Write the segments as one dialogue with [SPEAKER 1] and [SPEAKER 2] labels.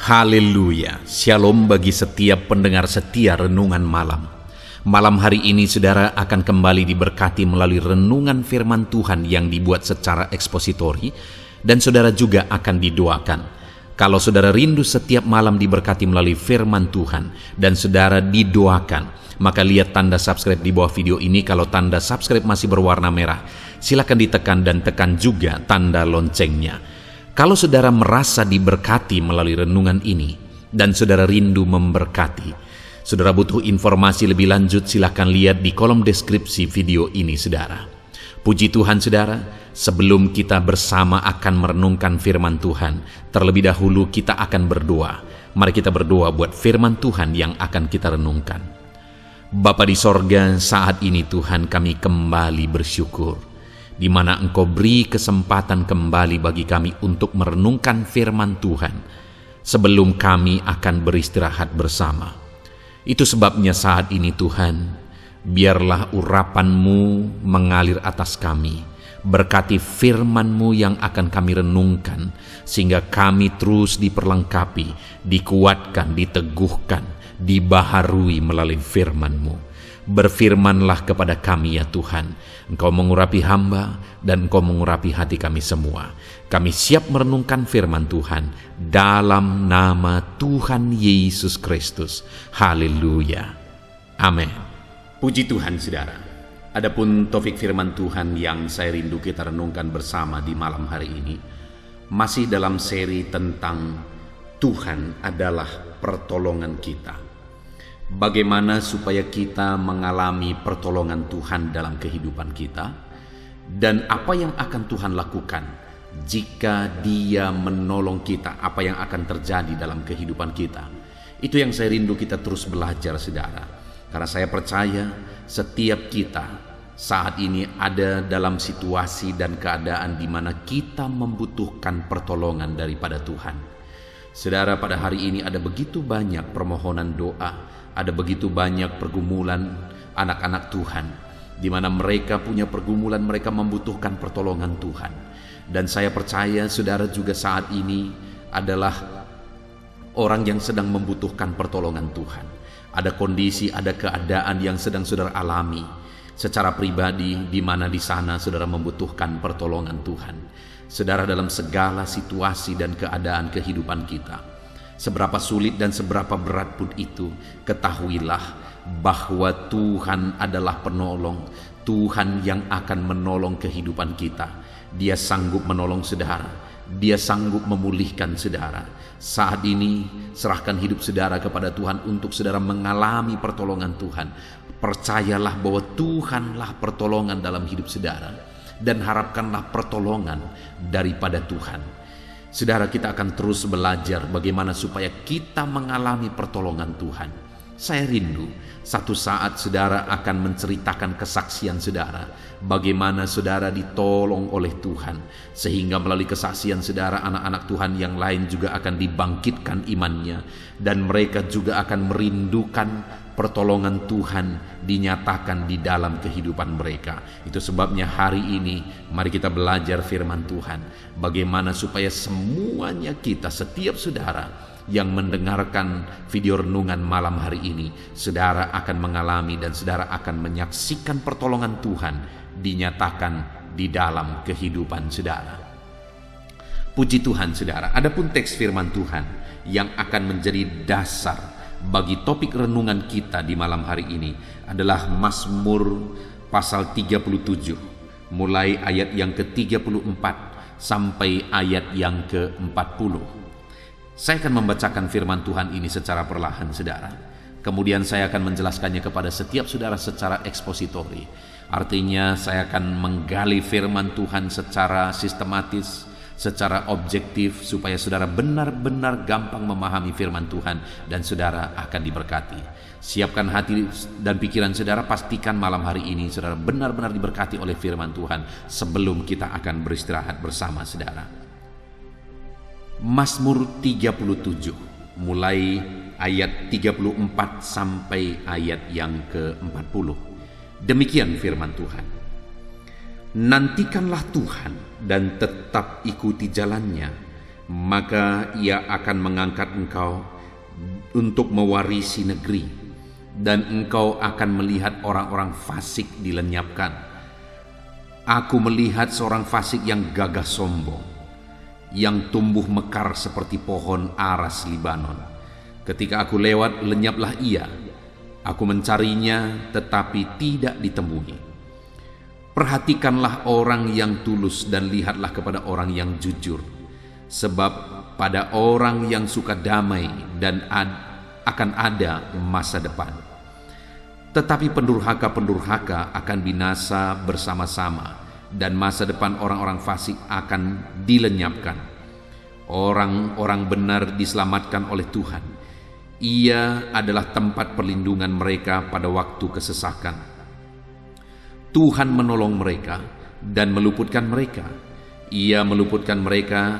[SPEAKER 1] Haleluya, shalom bagi setiap pendengar setia renungan malam. Malam hari ini saudara akan kembali diberkati melalui renungan firman Tuhan yang dibuat secara ekspositori, dan saudara juga akan didoakan. Kalau saudara rindu setiap malam diberkati melalui firman Tuhan dan saudara didoakan, maka lihat tanda subscribe di bawah video ini. Kalau tanda subscribe masih berwarna merah, silakan ditekan dan tekan juga tanda loncengnya. Kalau saudara merasa diberkati melalui renungan ini dan saudara rindu memberkati, saudara butuh informasi lebih lanjut, silakan lihat di kolom deskripsi video ini saudara. Puji Tuhan saudara, sebelum kita bersama akan merenungkan firman Tuhan, terlebih dahulu kita akan berdoa. Mari kita berdoa buat firman Tuhan yang akan kita renungkan. Bapa di sorga, saat ini Tuhan kami kembali bersyukur, di mana Engkau beri kesempatan kembali bagi kami untuk merenungkan firman Tuhan sebelum kami akan beristirahat bersama. Itu sebabnya saat ini Tuhan, biarlah urapan-Mu mengalir atas kami. Berkati firman-Mu yang akan kami renungkan, sehingga kami terus diperlengkapi, dikuatkan, diteguhkan, dibaharui melalui firman-Mu. Berfirmanlah kepada kami ya Tuhan. Engkau mengurapi hamba dan Engkau mengurapi hati kami semua. Kami siap merenungkan firman Tuhan dalam nama Tuhan Yesus Kristus. Haleluya. Amin. Puji Tuhan saudara. Adapun topik firman Tuhan yang saya rindu kita renungkan bersama di malam hari ini, masih dalam seri tentang Tuhan adalah pertolongan kita. Bagaimana supaya kita mengalami pertolongan Tuhan dalam kehidupan kita, dan apa yang akan Tuhan lakukan jika Dia menolong kita, apa yang akan terjadi dalam kehidupan kita. Itu yang saya rindu kita terus belajar saudara, karena saya percaya setiap kita saat ini ada dalam situasi dan keadaan di mana kita membutuhkan pertolongan daripada Tuhan. Saudara, pada hari ini ada begitu banyak permohonan doa, ada begitu banyak pergumulan anak-anak Tuhan, di mana mereka punya pergumulan, mereka membutuhkan pertolongan Tuhan. Dan saya percaya saudara juga saat ini adalah orang yang sedang membutuhkan pertolongan Tuhan. Ada kondisi, ada keadaan yang sedang saudara alami secara pribadi, di mana di sana saudara membutuhkan pertolongan Tuhan. Saudara, dalam segala situasi dan keadaan kehidupan kita, seberapa sulit dan seberapa berat pun itu, ketahuilah bahwa Tuhan adalah penolong. Tuhan yang akan menolong kehidupan kita. Dia sanggup menolong saudara, Dia sanggup memulihkan saudara. Saat ini serahkan hidup saudara kepada Tuhan untuk saudara mengalami pertolongan Tuhan. Percayalah bahwa Tuhanlah pertolongan dalam hidup saudara, dan harapkanlah pertolongan daripada Tuhan. Saudara, kita akan terus belajar bagaimana supaya kita mengalami pertolongan Tuhan. Saya rindu satu saat saudara akan menceritakan kesaksian saudara, bagaimana saudara ditolong oleh Tuhan, sehingga melalui kesaksian saudara anak-anak Tuhan yang lain juga akan dibangkitkan imannya, dan mereka juga akan merindukan pertolongan Tuhan dinyatakan di dalam kehidupan mereka. Itu sebabnya hari ini mari kita belajar firman Tuhan, bagaimana supaya semuanya kita, setiap saudara yang mendengarkan video renungan malam hari ini, saudara akan mengalami dan saudara akan menyaksikan pertolongan Tuhan dinyatakan di dalam kehidupan saudara. Puji Tuhan saudara. Adapun teks firman Tuhan yang akan menjadi dasar bagi topik renungan kita di malam hari ini adalah Mazmur pasal 37, mulai ayat yang ke-34 sampai ayat yang ke-40. Saya akan membacakan firman Tuhan ini secara perlahan saudara. Kemudian saya akan menjelaskannya kepada setiap saudara secara ekspositori. Artinya saya akan menggali firman Tuhan secara sistematis, secara objektif, supaya saudara benar-benar gampang memahami firman Tuhan dan saudara akan diberkati. Siapkan hati dan pikiran saudara, pastikan malam hari ini saudara benar-benar diberkati oleh firman Tuhan sebelum kita akan beristirahat bersama saudara. Mazmur 37 mulai ayat 34 sampai ayat yang ke-40. Demikian firman Tuhan. Nantikanlah Tuhan dan tetap ikuti jalannya, maka ia akan mengangkat engkau untuk mewarisi negeri, dan engkau akan melihat orang-orang fasik dilenyapkan. Aku melihat seorang fasik yang gagah sombong, yang tumbuh mekar seperti pohon aras Libanon. Ketika aku lewat, lenyaplah ia. Aku mencarinya, tetapi tidak ditemui. Perhatikanlah orang yang tulus dan lihatlah kepada orang yang jujur. Sebab pada orang yang suka damai dan akan ada masa depan. Tetapi pendurhaka-pendurhaka akan binasa bersama-sama, dan masa depan orang-orang fasik akan dilenyapkan. Orang-orang benar diselamatkan oleh Tuhan. Ia adalah tempat perlindungan mereka pada waktu kesesakan. Tuhan menolong mereka dan meluputkan mereka. Ia meluputkan mereka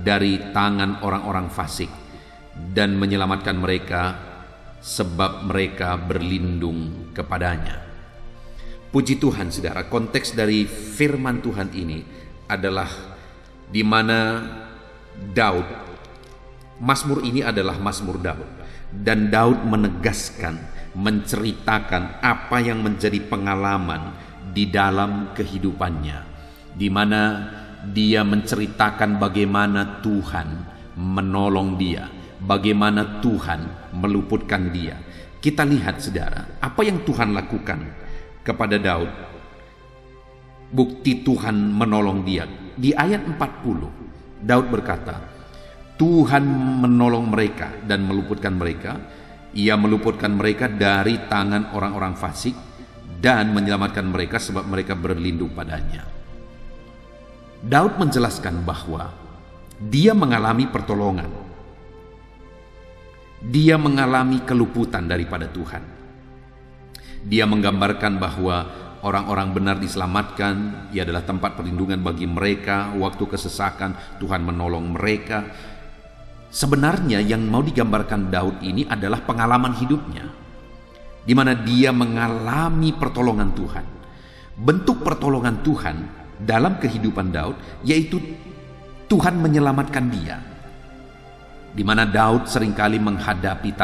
[SPEAKER 1] dari tangan orang-orang fasik dan menyelamatkan mereka sebab mereka berlindung kepadanya. Puji Tuhan, saudara, konteks dari firman Tuhan ini adalah di mana Daud, Mazmur ini adalah Mazmur Daud, dan Daud menegaskan, menceritakan apa yang menjadi pengalaman di dalam kehidupannya, di mana dia menceritakan bagaimana Tuhan menolong dia, bagaimana Tuhan meluputkan dia. Kita lihat, saudara, apa yang Tuhan lakukan kepada Daud. Bukti Tuhan menolong dia. Di ayat 40, Daud berkata, Tuhan menolong mereka dan meluputkan mereka. Ia meluputkan mereka dari tangan orang-orang fasik dan menyelamatkan mereka sebab mereka berlindung padanya. Daud menjelaskan bahwa dia mengalami pertolongan. Dia mengalami keluputan daripada Tuhan. Dia menggambarkan bahwa orang-orang benar diselamatkan. Ia adalah tempat perlindungan bagi mereka. Waktu kesesakan, Tuhan menolong mereka. Sebenarnya yang mau digambarkan Daud ini adalah pengalaman hidupnya, di mana dia mengalami pertolongan Tuhan. Bentuk pertolongan Tuhan dalam kehidupan Daud yaitu Tuhan menyelamatkan dia, di mana Daud seringkali menghadapi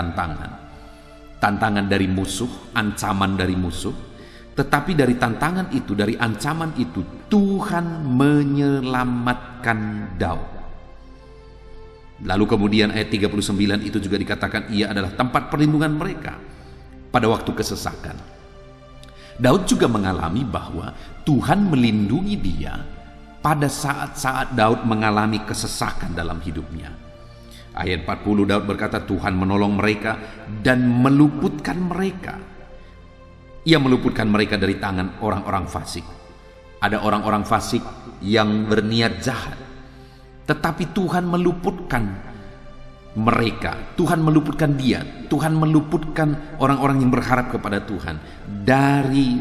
[SPEAKER 1] tantangan dari musuh, ancaman dari musuh. Tetapi dari tantangan itu, dari ancaman itu, Tuhan menyelamatkan Daud. Lalu kemudian ayat 39 itu juga dikatakan ia adalah tempat perlindungan mereka pada waktu kesesakan. Daud juga mengalami bahwa Tuhan melindungi dia pada saat-saat Daud mengalami kesesakan dalam hidupnya. Ayat 40 Daud berkata, Tuhan menolong mereka dan meluputkan mereka. Ia meluputkan mereka dari tangan orang-orang fasik. Ada orang-orang fasik yang berniat jahat, tetapi Tuhan meluputkan mereka. Tuhan meluputkan dia. Tuhan meluputkan orang-orang yang berharap kepada Tuhan dari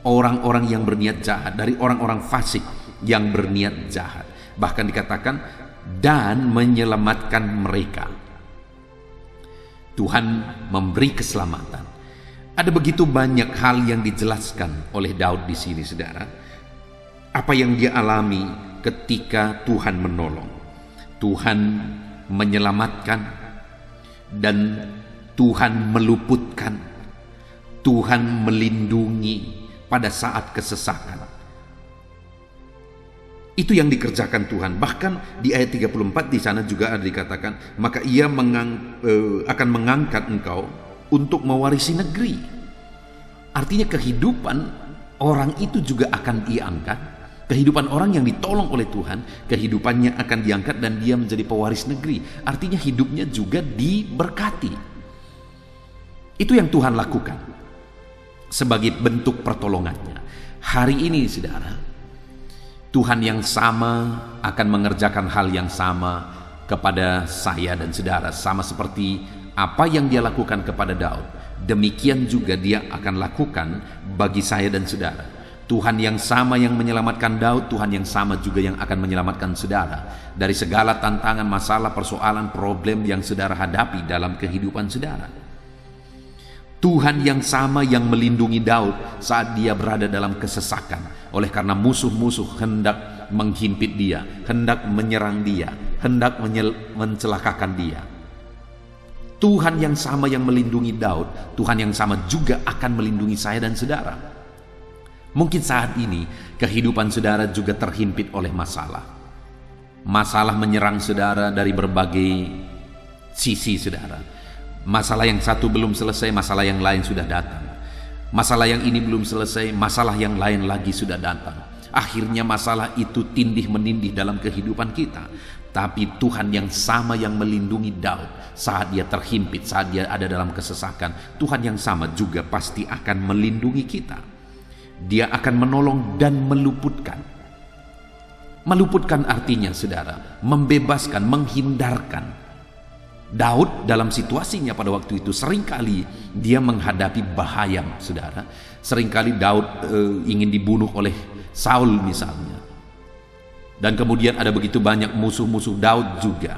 [SPEAKER 1] orang-orang yang berniat jahat, dari orang-orang fasik yang berniat jahat. Bahkan dikatakan, dan menyelamatkan mereka. Tuhan memberi keselamatan. Ada begitu banyak hal yang dijelaskan oleh Daud di sini, saudara. Apa yang dia alami ketika Tuhan menolong, Tuhan menyelamatkan, dan Tuhan meluputkan, Tuhan melindungi pada saat kesesakan. Itu yang dikerjakan Tuhan. Bahkan di ayat 34 di sana juga ada dikatakan, maka ia akan mengangkat engkau untuk mewarisi negeri. Artinya kehidupan orang itu juga akan diangkat. Kehidupan orang yang ditolong oleh Tuhan, kehidupannya akan diangkat dan dia menjadi pewaris negeri. Artinya hidupnya juga diberkati. Itu yang Tuhan lakukan sebagai bentuk pertolongannya. Hari ini, saudara, Tuhan yang sama akan mengerjakan hal yang sama kepada saya dan saudara. Sama seperti apa yang dia lakukan kepada Daud, demikian juga dia akan lakukan bagi saya dan saudara. Tuhan yang sama yang menyelamatkan Daud, Tuhan yang sama juga yang akan menyelamatkan saudara dari segala tantangan, masalah, persoalan, problem yang saudara hadapi dalam kehidupan saudara. Tuhan yang sama yang melindungi Daud saat dia berada dalam kesesakan, oleh karena musuh-musuh hendak menghimpit dia, hendak menyerang dia, hendak mencelakakan dia. Tuhan yang sama yang melindungi Daud, Tuhan yang sama juga akan melindungi saya dan saudara. Mungkin saat ini kehidupan saudara juga terhimpit oleh masalah. Masalah menyerang saudara dari berbagai sisi saudara. Masalah yang satu belum selesai, masalah yang lain sudah datang. Masalah yang ini belum selesai, masalah yang lain lagi sudah datang. Akhirnya masalah itu tindih menindih dalam kehidupan kita. Tapi Tuhan yang sama yang melindungi Daud saat dia terhimpit, saat dia ada dalam kesesakan, Tuhan yang sama juga pasti akan melindungi kita. Dia akan menolong dan meluputkan. Meluputkan artinya saudara, membebaskan, menghindarkan. Daud dalam situasinya pada waktu itu seringkali dia menghadapi bahaya saudara. Seringkali Daud ingin dibunuh oleh Saul misalnya. Dan kemudian ada begitu banyak musuh-musuh Daud juga.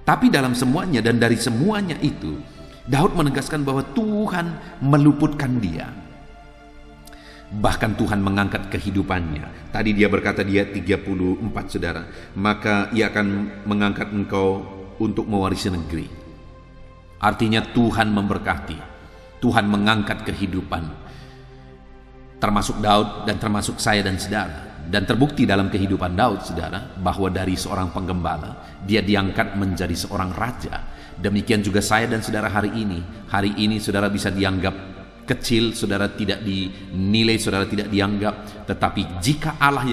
[SPEAKER 1] Tapi dalam semuanya dan dari semuanya itu, Daud menegaskan bahwa Tuhan meluputkan dia. Bahkan Tuhan mengangkat kehidupannya. Tadi dia berkata di ayat 34 saudara, maka ia akan mengangkat engkau untuk mewarisi negeri. Artinya Tuhan memberkati. Tuhan mengangkat kehidupan. Termasuk Daud dan termasuk saya dan saudara. Dan terbukti dalam kehidupan Daud saudara, bahwa dari seorang penggembala dia diangkat menjadi seorang raja. Demikian juga saya dan saudara hari ini. Hari ini saudara bisa dianggap kecil, saudara tidak dinilai, saudara tidak dianggap. Tetapi jika Allah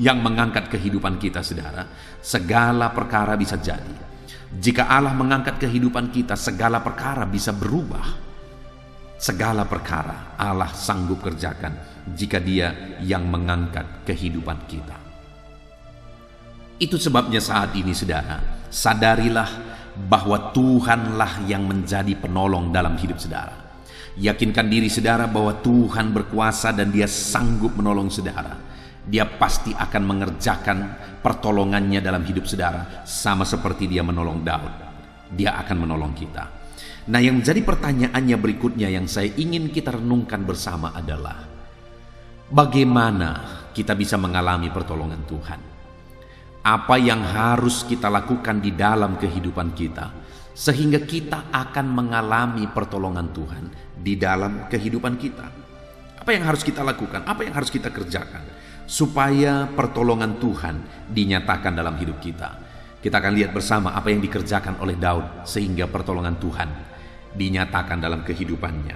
[SPEAKER 1] yang mengangkat kehidupan kita saudara, segala perkara bisa jadi. Jika Allah mengangkat kehidupan kita, segala perkara bisa berubah. Segala perkara Allah sanggup kerjakan jika Dia yang mengangkat kehidupan kita. Itu sebabnya saat ini saudara, sadarilah bahwa Tuhanlah yang menjadi penolong dalam hidup saudara. Yakinkan diri saudara bahwa Tuhan berkuasa dan Dia sanggup menolong saudara. Dia pasti akan mengerjakan pertolongannya dalam hidup saudara, sama seperti Dia menolong Daud. Dia akan menolong kita. Nah, yang menjadi pertanyaannya berikutnya yang saya ingin kita renungkan bersama adalah, bagaimana kita bisa mengalami pertolongan Tuhan? Apa yang harus kita lakukan di dalam kehidupan kita sehingga kita akan mengalami pertolongan Tuhan di dalam kehidupan kita? Apa yang harus kita lakukan? Apa yang harus kita kerjakan supaya pertolongan Tuhan dinyatakan dalam hidup kita? Kita akan lihat bersama apa yang dikerjakan oleh Daud sehingga pertolongan Tuhan dinyatakan dalam kehidupannya.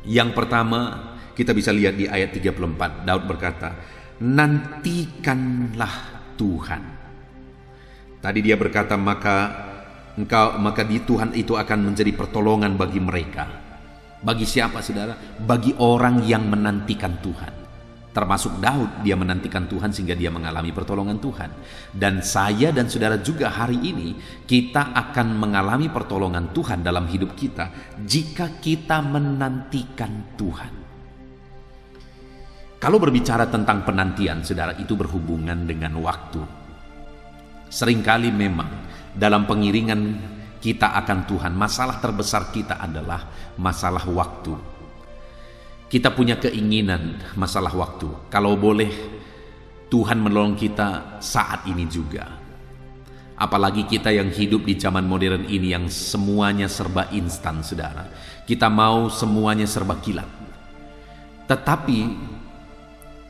[SPEAKER 1] Yang pertama, kita bisa lihat di ayat 34. Daud berkata, nantikanlah Tuhan. Tadi dia berkata, maka di Tuhan itu akan menjadi pertolongan bagi mereka. Bagi siapa saudara? Bagi orang yang menantikan Tuhan. Termasuk Daud, dia menantikan Tuhan sehingga dia mengalami pertolongan Tuhan. Dan saya dan saudara juga hari ini, kita akan mengalami pertolongan Tuhan dalam hidup kita jika kita menantikan Tuhan. Kalau berbicara tentang penantian, saudara, itu berhubungan dengan waktu. Seringkali memang dalam pengiringan kita akan Tuhan, masalah terbesar kita adalah masalah waktu. Kita punya keinginan masalah waktu. Kalau boleh Tuhan menolong kita saat ini juga. Apalagi kita yang hidup di zaman modern ini yang semuanya serba instan saudara. Kita mau semuanya serba kilat. Tetapi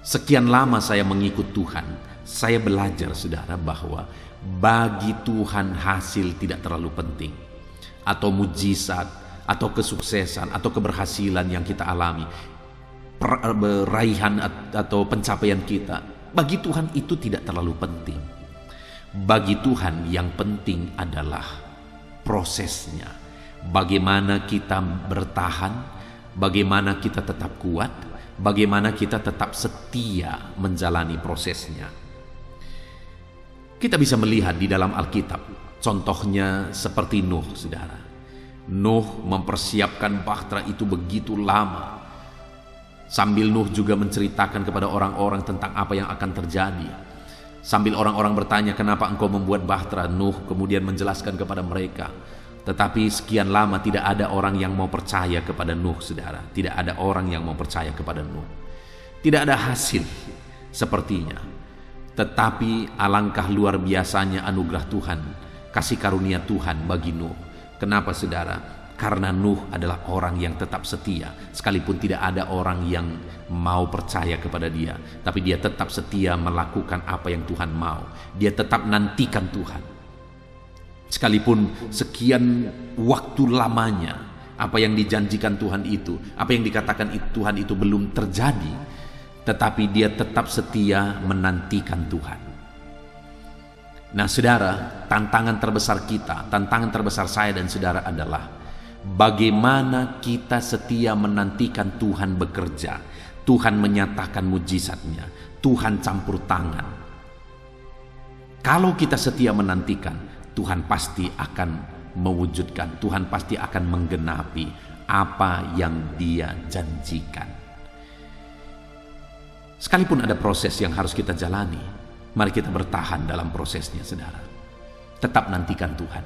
[SPEAKER 1] sekian lama saya mengikut Tuhan, saya belajar saudara bahwa bagi Tuhan hasil tidak terlalu penting. Atau mujizat, atau kesuksesan, atau keberhasilan yang kita alami, raihan atau pencapaian kita, bagi Tuhan itu tidak terlalu penting. Bagi Tuhan yang penting adalah prosesnya. Bagaimana kita bertahan, bagaimana kita tetap kuat, bagaimana kita tetap setia menjalani prosesnya. Kita bisa melihat di dalam Alkitab, contohnya seperti Nuh, saudara. Nuh mempersiapkan bahtera itu begitu lama. Sambil Nuh juga menceritakan kepada orang-orang tentang apa yang akan terjadi. Sambil orang-orang bertanya, kenapa engkau membuat bahtera? Nuh kemudian menjelaskan kepada mereka. Tetapi sekian lama tidak ada orang yang mau percaya kepada Nuh, saudara. Tidak ada orang yang mau percaya kepada Nuh. Tidak ada hasil sepertinya. Tetapi alangkah luar biasanya anugerah Tuhan, kasih karunia Tuhan bagi Nuh. Kenapa saudara? Karena Nuh adalah orang yang tetap setia. Sekalipun tidak ada orang yang mau percaya kepada dia, tapi dia tetap setia melakukan apa yang Tuhan mau. Dia tetap nantikan Tuhan. Sekalipun sekian waktu lamanya, apa yang dijanjikan Tuhan itu, apa yang dikatakan Tuhan itu belum terjadi, tetapi dia tetap setia menantikan Tuhan. Nah saudara, tantangan terbesar kita, tantangan terbesar saya dan saudara adalah bagaimana kita setia menantikan Tuhan bekerja, Tuhan menyatakan mujizatnya, Tuhan campur tangan. Kalau kita setia menantikan, Tuhan pasti akan mewujudkan, Tuhan pasti akan menggenapi apa yang Dia janjikan. Sekalipun ada proses yang harus kita jalani, mari kita bertahan dalam prosesnya saudara. Tetap nantikan Tuhan.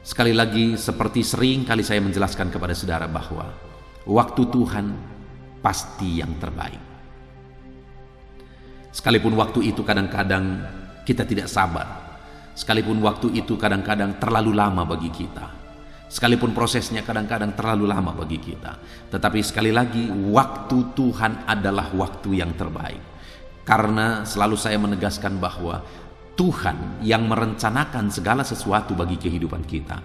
[SPEAKER 1] Sekali lagi, seperti sering kali saya menjelaskan kepada saudara bahwa waktu Tuhan pasti yang terbaik. Sekalipun waktu itu kadang-kadang kita tidak sabar, sekalipun waktu itu kadang-kadang terlalu lama bagi kita, sekalipun prosesnya kadang-kadang terlalu lama bagi kita, tetapi sekali lagi waktu Tuhan adalah waktu yang terbaik. Karena selalu saya menegaskan bahwa Tuhan yang merencanakan segala sesuatu bagi kehidupan kita.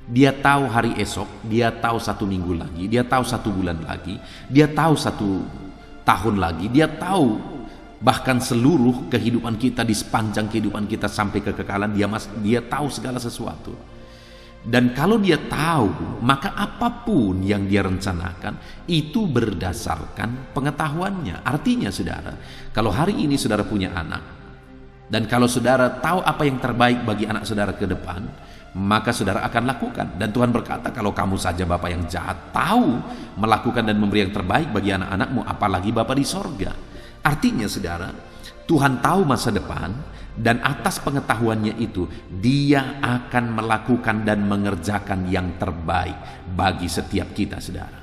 [SPEAKER 1] Dia tahu hari esok, Dia tahu 1 minggu lagi, Dia tahu 1 bulan lagi, Dia tahu 1 tahun lagi, Dia tahu bahkan seluruh kehidupan kita di sepanjang kehidupan kita sampai kekekalan. Dia tahu segala sesuatu. Dan kalau Dia tahu, maka apapun yang Dia rencanakan itu berdasarkan pengetahuannya. Artinya saudara, kalau hari ini saudara punya anak, dan kalau saudara tahu apa yang terbaik bagi anak saudara ke depan, maka saudara akan lakukan. Dan Tuhan berkata, kalau kamu saja Bapa yang jahat tahu melakukan dan memberi yang terbaik bagi anak-anakmu, apalagi Bapa di sorga. Artinya saudara, Tuhan tahu masa depan, dan atas pengetahuannya itu Dia akan melakukan dan mengerjakan yang terbaik bagi setiap kita saudara.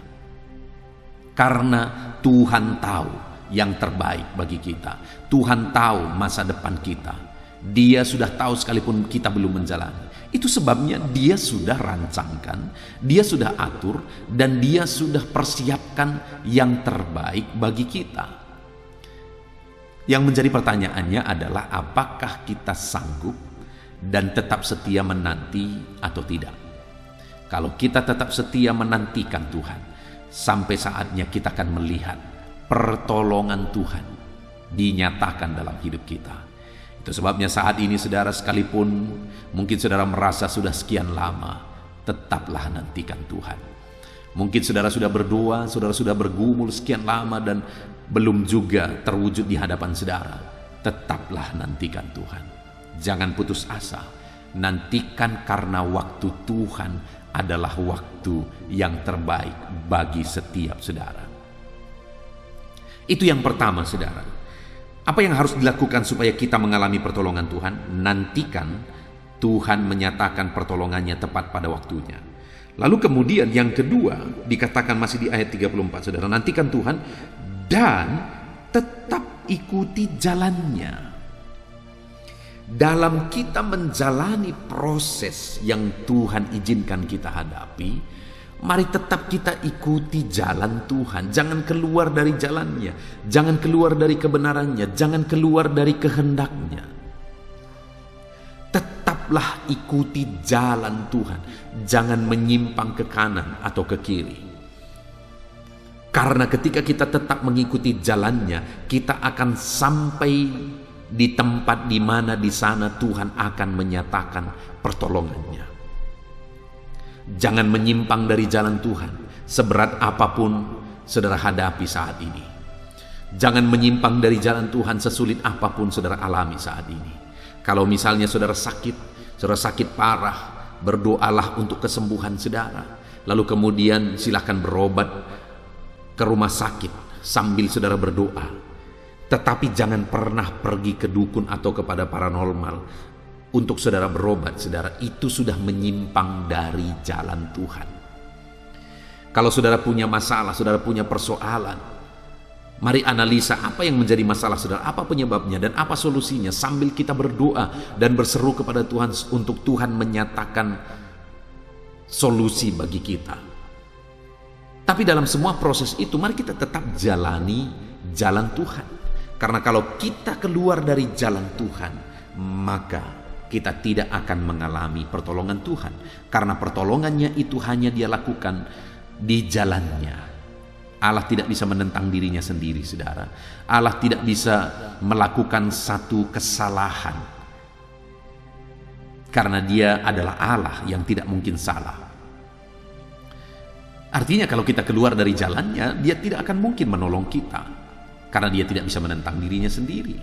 [SPEAKER 1] Karena Tuhan tahu yang terbaik bagi kita, Tuhan tahu masa depan kita. Dia sudah tahu sekalipun kita belum menjalani. Itu sebabnya Dia sudah rancangkan, Dia sudah atur, dan Dia sudah persiapkan yang terbaik bagi kita. Yang menjadi pertanyaannya adalah apakah kita sanggup dan tetap setia menanti atau tidak. Kalau kita tetap setia menantikan Tuhan, sampai saatnya kita akan melihat pertolongan Tuhan dinyatakan dalam hidup kita. Itu sebabnya saat ini saudara, sekalipun mungkin saudara merasa sudah sekian lama, tetaplah nantikan Tuhan. Mungkin saudara sudah berdoa, saudara sudah bergumul sekian lama dan belum juga terwujud di hadapan saudara. Tetaplah nantikan Tuhan. Jangan putus asa. Nantikan karena waktu Tuhan adalah waktu yang terbaik bagi setiap saudara. Itu yang pertama saudara. Apa yang harus dilakukan supaya kita mengalami pertolongan Tuhan? Nantikan Tuhan menyatakan pertolongannya tepat pada waktunya. Lalu kemudian yang kedua dikatakan masih di ayat 34 saudara, nantikan Tuhan dan tetap ikuti jalannya. Dalam kita menjalani proses yang Tuhan izinkan kita hadapi, mari tetap kita ikuti jalan Tuhan. Jangan keluar dari jalannya, jangan keluar dari kebenarannya, jangan keluar dari kehendaknya. Tetaplah ikuti jalan Tuhan, jangan menyimpang ke kanan atau ke kiri. Karena ketika kita tetap mengikuti jalannya, kita akan sampai di tempat di mana di sana Tuhan akan menyatakan pertolongannya. Jangan menyimpang dari jalan Tuhan, seberat apapun saudara hadapi saat ini. Jangan menyimpang dari jalan Tuhan, sesulit apapun saudara alami saat ini. Kalau misalnya saudara sakit parah, berdoalah untuk kesembuhan saudara. Lalu kemudian silakan berobat ke rumah sakit sambil saudara berdoa. Tetapi jangan pernah pergi ke dukun atau kepada paranormal untuk saudara berobat. Saudara, itu sudah menyimpang dari jalan Tuhan. Kalau saudara punya masalah, saudara punya persoalan, Mari analisa apa yang menjadi masalah saudara, apa penyebabnya dan apa solusinya, sambil kita berdoa dan berseru kepada Tuhan untuk Tuhan menyatakan solusi bagi kita. Tapi dalam semua proses itu mari kita tetap jalani jalan Tuhan. Karena kalau kita keluar dari jalan Tuhan, maka kita tidak akan mengalami pertolongan Tuhan. Karena pertolongannya itu hanya Dia lakukan di jalannya. Allah tidak bisa menentang dirinya sendiri, saudara. Allah tidak bisa melakukan satu kesalahan. Karena Dia adalah Allah yang tidak mungkin salah. Artinya kalau kita keluar dari jalannya, Dia tidak akan mungkin menolong kita. Karena Dia tidak bisa menentang dirinya sendiri.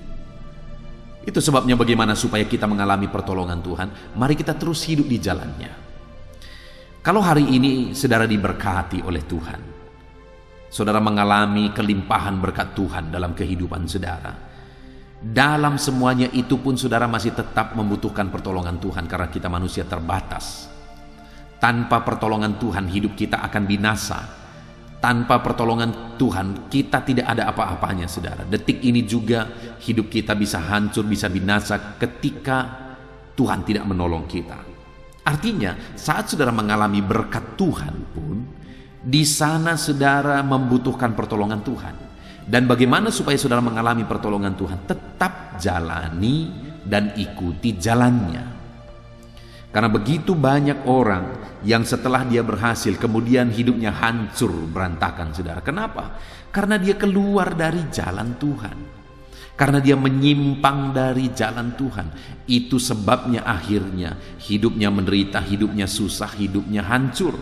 [SPEAKER 1] Itu sebabnya bagaimana supaya kita mengalami pertolongan Tuhan, mari kita terus hidup di jalannya. Kalau hari ini saudara diberkati oleh Tuhan, saudara mengalami kelimpahan berkat Tuhan dalam kehidupan saudara, dalam semuanya itu pun saudara masih tetap membutuhkan pertolongan Tuhan karena kita manusia terbatas. Tanpa pertolongan Tuhan hidup kita akan binasa. Tanpa pertolongan Tuhan kita tidak ada apa-apanya, saudara. Detik ini juga hidup kita bisa hancur, bisa binasa ketika Tuhan tidak menolong kita. Artinya saat saudara mengalami berkat Tuhan pun, di sana saudara membutuhkan pertolongan Tuhan. Dan bagaimana supaya saudara mengalami pertolongan Tuhan? Tetap jalani dan ikuti jalannya. Karena begitu banyak orang yang setelah dia berhasil kemudian hidupnya hancur berantakan, saudara. Kenapa? Karena dia keluar dari jalan Tuhan. Karena dia menyimpang dari jalan Tuhan. Itu sebabnya akhirnya hidupnya menderita, hidupnya susah, hidupnya hancur.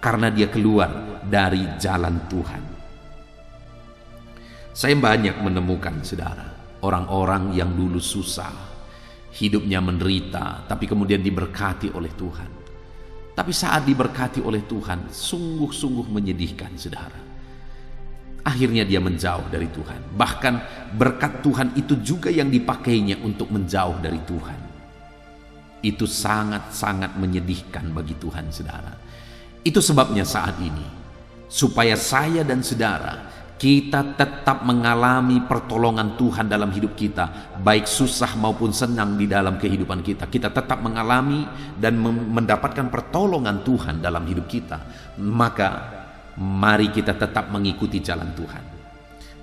[SPEAKER 1] Karena dia keluar dari jalan Tuhan. Saya banyak menemukan, saudara, orang-orang yang dulu susah, hidupnya menderita, tapi kemudian diberkati oleh Tuhan. Tapi saat diberkati oleh Tuhan, sungguh-sungguh menyedihkan, saudara. Akhirnya dia menjauh dari Tuhan. Bahkan berkat Tuhan itu juga yang dipakainya untuk menjauh dari Tuhan. Itu sangat-sangat menyedihkan bagi Tuhan, saudara. Itu sebabnya saat ini, supaya saya dan saudara, kita tetap mengalami pertolongan Tuhan dalam hidup kita, baik susah maupun senang di dalam kehidupan kita. Kita tetap mengalami dan mendapatkan pertolongan Tuhan dalam hidup kita. Maka mari kita tetap mengikuti jalan Tuhan.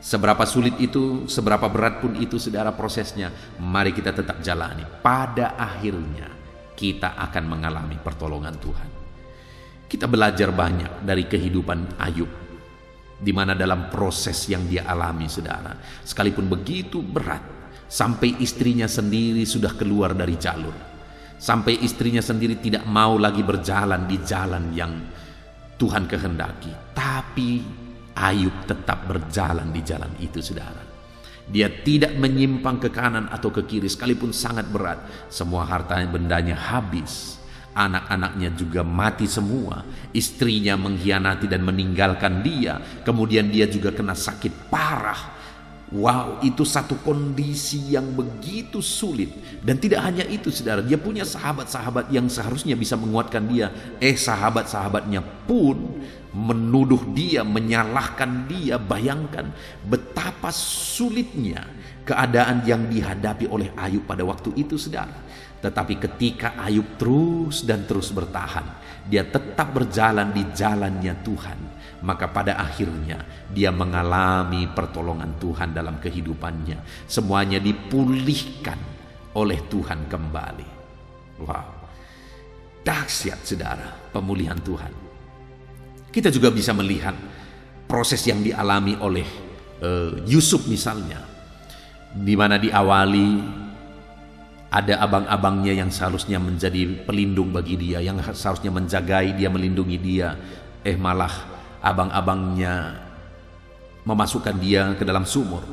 [SPEAKER 1] Seberapa sulit itu, seberapa berat pun itu, saudara, prosesnya, mari kita tetap jalani. Pada akhirnya kita akan mengalami pertolongan Tuhan. Kita belajar banyak dari kehidupan Ayub, di mana dalam proses yang dia alami, saudara, sekalipun begitu berat, sampai istrinya sendiri sudah keluar dari jalur, sampai istrinya sendiri tidak mau lagi berjalan di jalan yang Tuhan kehendaki, tapi Ayub tetap berjalan di jalan itu, saudara. Dia tidak menyimpang ke kanan atau ke kiri, sekalipun sangat berat. Semua hartanya bendanya habis, anak-anaknya juga mati semua, istrinya mengkhianati dan meninggalkan dia, kemudian dia juga kena sakit parah. Wow, itu satu kondisi yang begitu sulit. Dan tidak hanya itu, saudara, dia punya sahabat-sahabat yang seharusnya bisa menguatkan dia. Sahabat-sahabatnya pun menuduh dia, menyalahkan dia. Bayangkan betapa sulitnya keadaan yang dihadapi oleh Ayub pada waktu itu, saudara. Tetapi ketika Ayub terus dan terus bertahan, dia tetap berjalan di jalannya Tuhan, maka pada akhirnya dia mengalami pertolongan Tuhan dalam kehidupannya. Semuanya dipulihkan oleh Tuhan kembali. Wow, dahsyat, saudara, pemulihan Tuhan. Kita juga bisa melihat proses yang dialami oleh Yusuf misalnya, di mana diawali ada abang-abangnya yang seharusnya menjadi pelindung bagi dia, yang seharusnya menjagai dia, melindungi dia. Malah abang-abangnya memasukkan dia ke dalam sumur.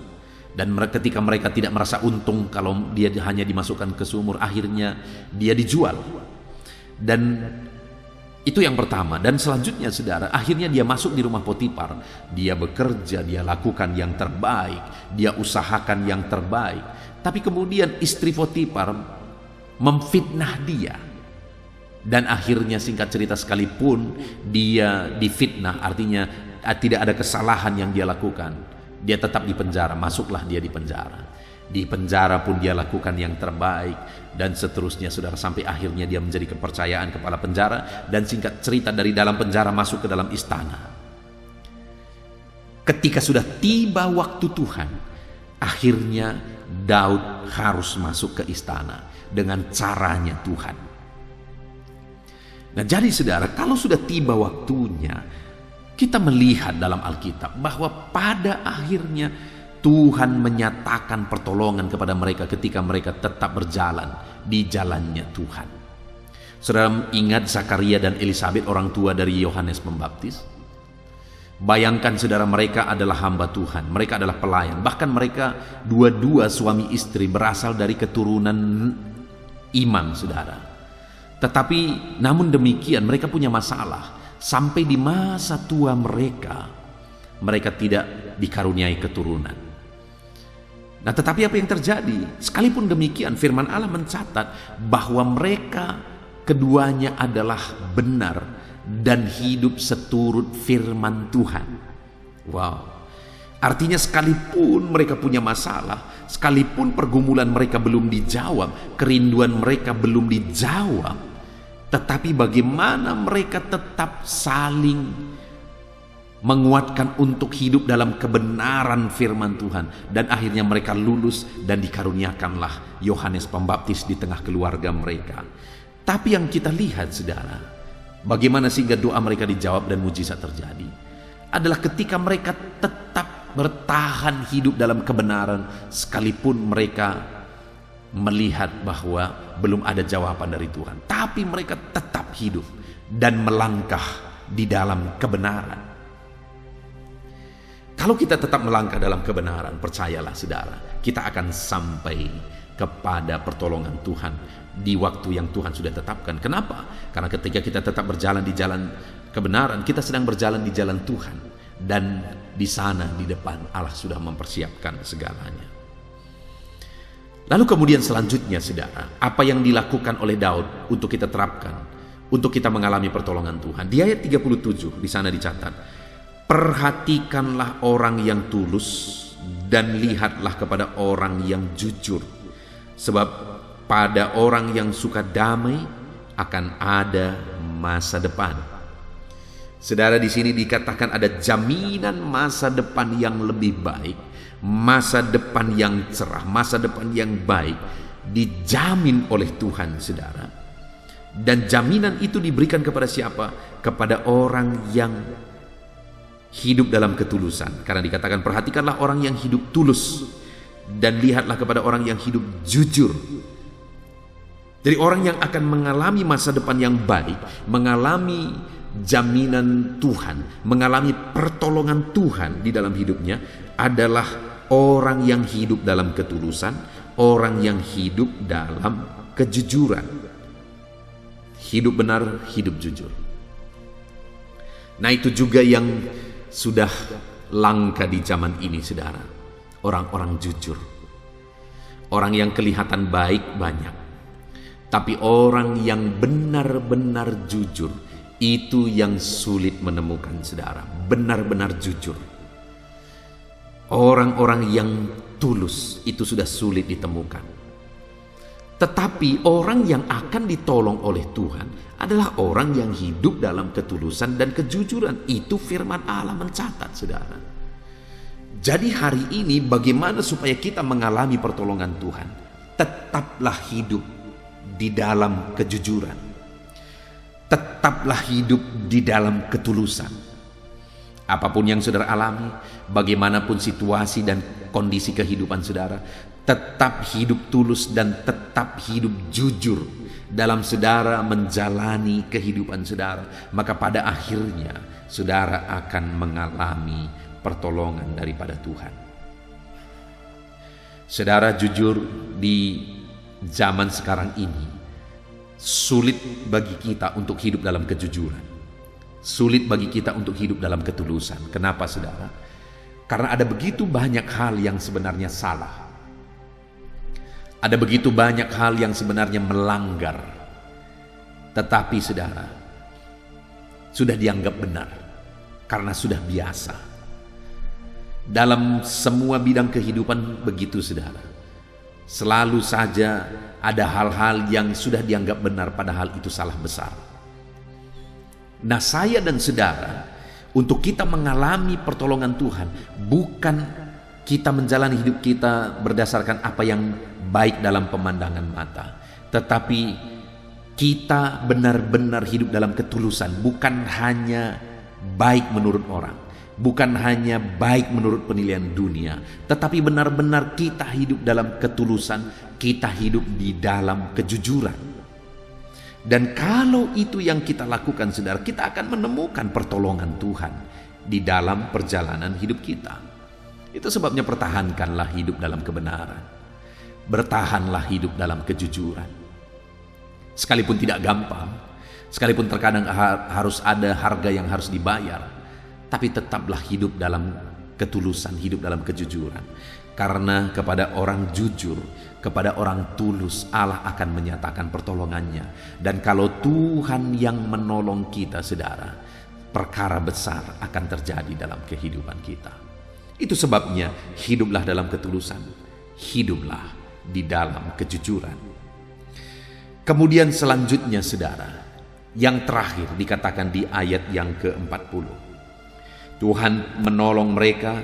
[SPEAKER 1] Dan ketika mereka tidak merasa untung kalau dia hanya dimasukkan ke sumur, akhirnya dia dijual. Dan itu yang pertama. Dan selanjutnya, saudara, akhirnya dia masuk di rumah Potifar. Dia bekerja, dia lakukan yang terbaik, dia usahakan yang terbaik. Tapi kemudian istri Potifar memfitnah dia. Dan akhirnya, singkat cerita, sekalipun dia difitnah, artinya tidak ada kesalahan yang dia lakukan, Dia tetap di penjara, masuklah dia di penjara. Di penjara pun dia lakukan yang terbaik, dan seterusnya saudara, sampai akhirnya dia menjadi kepercayaan kepala penjara, dan singkat cerita dari dalam penjara masuk ke dalam istana. Ketika sudah tiba waktu Tuhan, akhirnya Daud harus masuk ke istana dengan caranya Tuhan. Nah, jadi saudara, kalau sudah tiba waktunya, kita melihat dalam Alkitab bahwa pada akhirnya Tuhan menyatakan pertolongan kepada mereka ketika mereka tetap berjalan di jalannya Tuhan. Saudara ingat Zakaria dan Elisabet, orang tua dari Yohanes Pembaptis? Bayangkan saudara, mereka adalah hamba Tuhan, mereka adalah pelayan. Bahkan mereka dua-dua suami istri berasal dari keturunan imam saudara. Tetapi namun demikian mereka punya masalah. Sampai di masa tua mereka tidak dikaruniai keturunan. Nah, tetapi apa yang terjadi? Sekalipun demikian, firman Allah mencatat bahwa mereka keduanya adalah benar dan hidup seturut firman Tuhan. Wow. Artinya sekalipun mereka punya masalah, sekalipun pergumulan mereka belum dijawab, kerinduan mereka belum dijawab, tetapi bagaimana mereka tetap saling menguatkan untuk hidup dalam kebenaran firman Tuhan. Dan akhirnya mereka lulus dan dikaruniakanlah Yohanes Pembaptis di tengah keluarga mereka. Tapi yang kita lihat saudara, bagaimana sehingga doa mereka dijawab dan mujizat terjadi, adalah ketika mereka tetap bertahan hidup dalam kebenaran, sekalipun mereka melihat bahwa belum ada jawaban dari Tuhan, tapi mereka tetap hidup dan melangkah di dalam kebenaran. Kalau kita tetap melangkah dalam kebenaran, percayalah saudara, kita akan sampai kepada pertolongan Tuhan di waktu yang Tuhan sudah tetapkan. Kenapa? Karena ketika kita tetap berjalan di jalan kebenaran, kita sedang berjalan di jalan Tuhan, dan di sana di depan Allah sudah mempersiapkan segalanya. Lalu kemudian selanjutnya saudara, apa yang dilakukan oleh Daud untuk kita terapkan, untuk kita mengalami pertolongan Tuhan? Di ayat 37 di sana dicatat, perhatikanlah orang yang tulus dan lihatlah kepada orang yang jujur, sebab pada orang yang suka damai akan ada masa depan. Saudara, di sini dikatakan ada jaminan masa depan yang lebih baik, masa depan yang cerah, masa depan yang baik dijamin oleh Tuhan saudara. Dan jaminan itu diberikan kepada siapa? Kepada orang yang hidup dalam ketulusan. Karena dikatakan perhatikanlah orang yang hidup tulus dan lihatlah kepada orang yang hidup jujur. Jadi orang yang akan mengalami masa depan yang baik, mengalami jaminan Tuhan, mengalami pertolongan Tuhan di dalam hidupnya, adalah orang yang hidup dalam ketulusan, orang yang hidup dalam kejujuran. Hidup benar, hidup jujur. Nah, itu juga yang sudah langka di zaman ini saudara. Orang-orang jujur. Orang yang kelihatan baik banyak, tapi orang yang benar-benar jujur itu yang sulit menemukan saudara. Benar-benar jujur. Orang-orang yang tulus itu sudah sulit ditemukan. Tetapi orang yang akan ditolong oleh Tuhan adalah orang yang hidup dalam ketulusan dan kejujuran. Itu firman Allah mencatat saudara. Jadi hari ini bagaimana supaya kita mengalami pertolongan Tuhan? Tetaplah hidup di dalam kejujuran. Tetaplah hidup di dalam ketulusan. Apapun yang saudara alami, bagaimanapun situasi dan kondisi kehidupan saudara, tetap hidup tulus dan tetap hidup jujur dalam saudara menjalani kehidupan saudara. Maka pada akhirnya saudara akan mengalami pertolongan daripada Tuhan. Saudara, jujur di zaman sekarang ini sulit bagi kita untuk hidup dalam kejujuran. Sulit bagi kita untuk hidup dalam ketulusan. Kenapa saudara? Karena ada begitu banyak hal yang sebenarnya salah. Ada begitu banyak hal yang sebenarnya melanggar. Tetapi saudara, sudah dianggap benar karena sudah biasa. Dalam semua bidang kehidupan begitu, saudara. Selalu saja ada hal-hal yang sudah dianggap benar padahal itu salah besar. Nah, saya dan saudara, untuk kita mengalami pertolongan Tuhan, bukan kita menjalani hidup kita berdasarkan apa yang baik dalam pemandangan mata, tetapi kita benar-benar hidup dalam ketulusan, bukan hanya baik menurut orang, bukan hanya baik menurut penilaian dunia, tetapi benar-benar kita hidup dalam ketulusan, kita hidup di dalam kejujuran. Dan kalau itu yang kita lakukan, saudara, kita akan menemukan pertolongan Tuhan di dalam perjalanan hidup kita. Itu sebabnya pertahankanlah hidup dalam kebenaran. Bertahanlah hidup dalam kejujuran. Sekalipun tidak gampang, sekalipun terkadang harus ada harga yang harus dibayar, tapi tetaplah hidup dalam ketulusan, hidup dalam kejujuran. Karena kepada orang jujur, kepada orang tulus, Allah akan menyatakan pertolongannya. Dan kalau Tuhan yang menolong kita, saudara, perkara besar akan terjadi dalam kehidupan kita. Itu sebabnya hiduplah dalam ketulusan, hiduplah di dalam kejujuran. Kemudian selanjutnya, saudara, yang terakhir dikatakan di ayat yang ke-40. Tuhan menolong mereka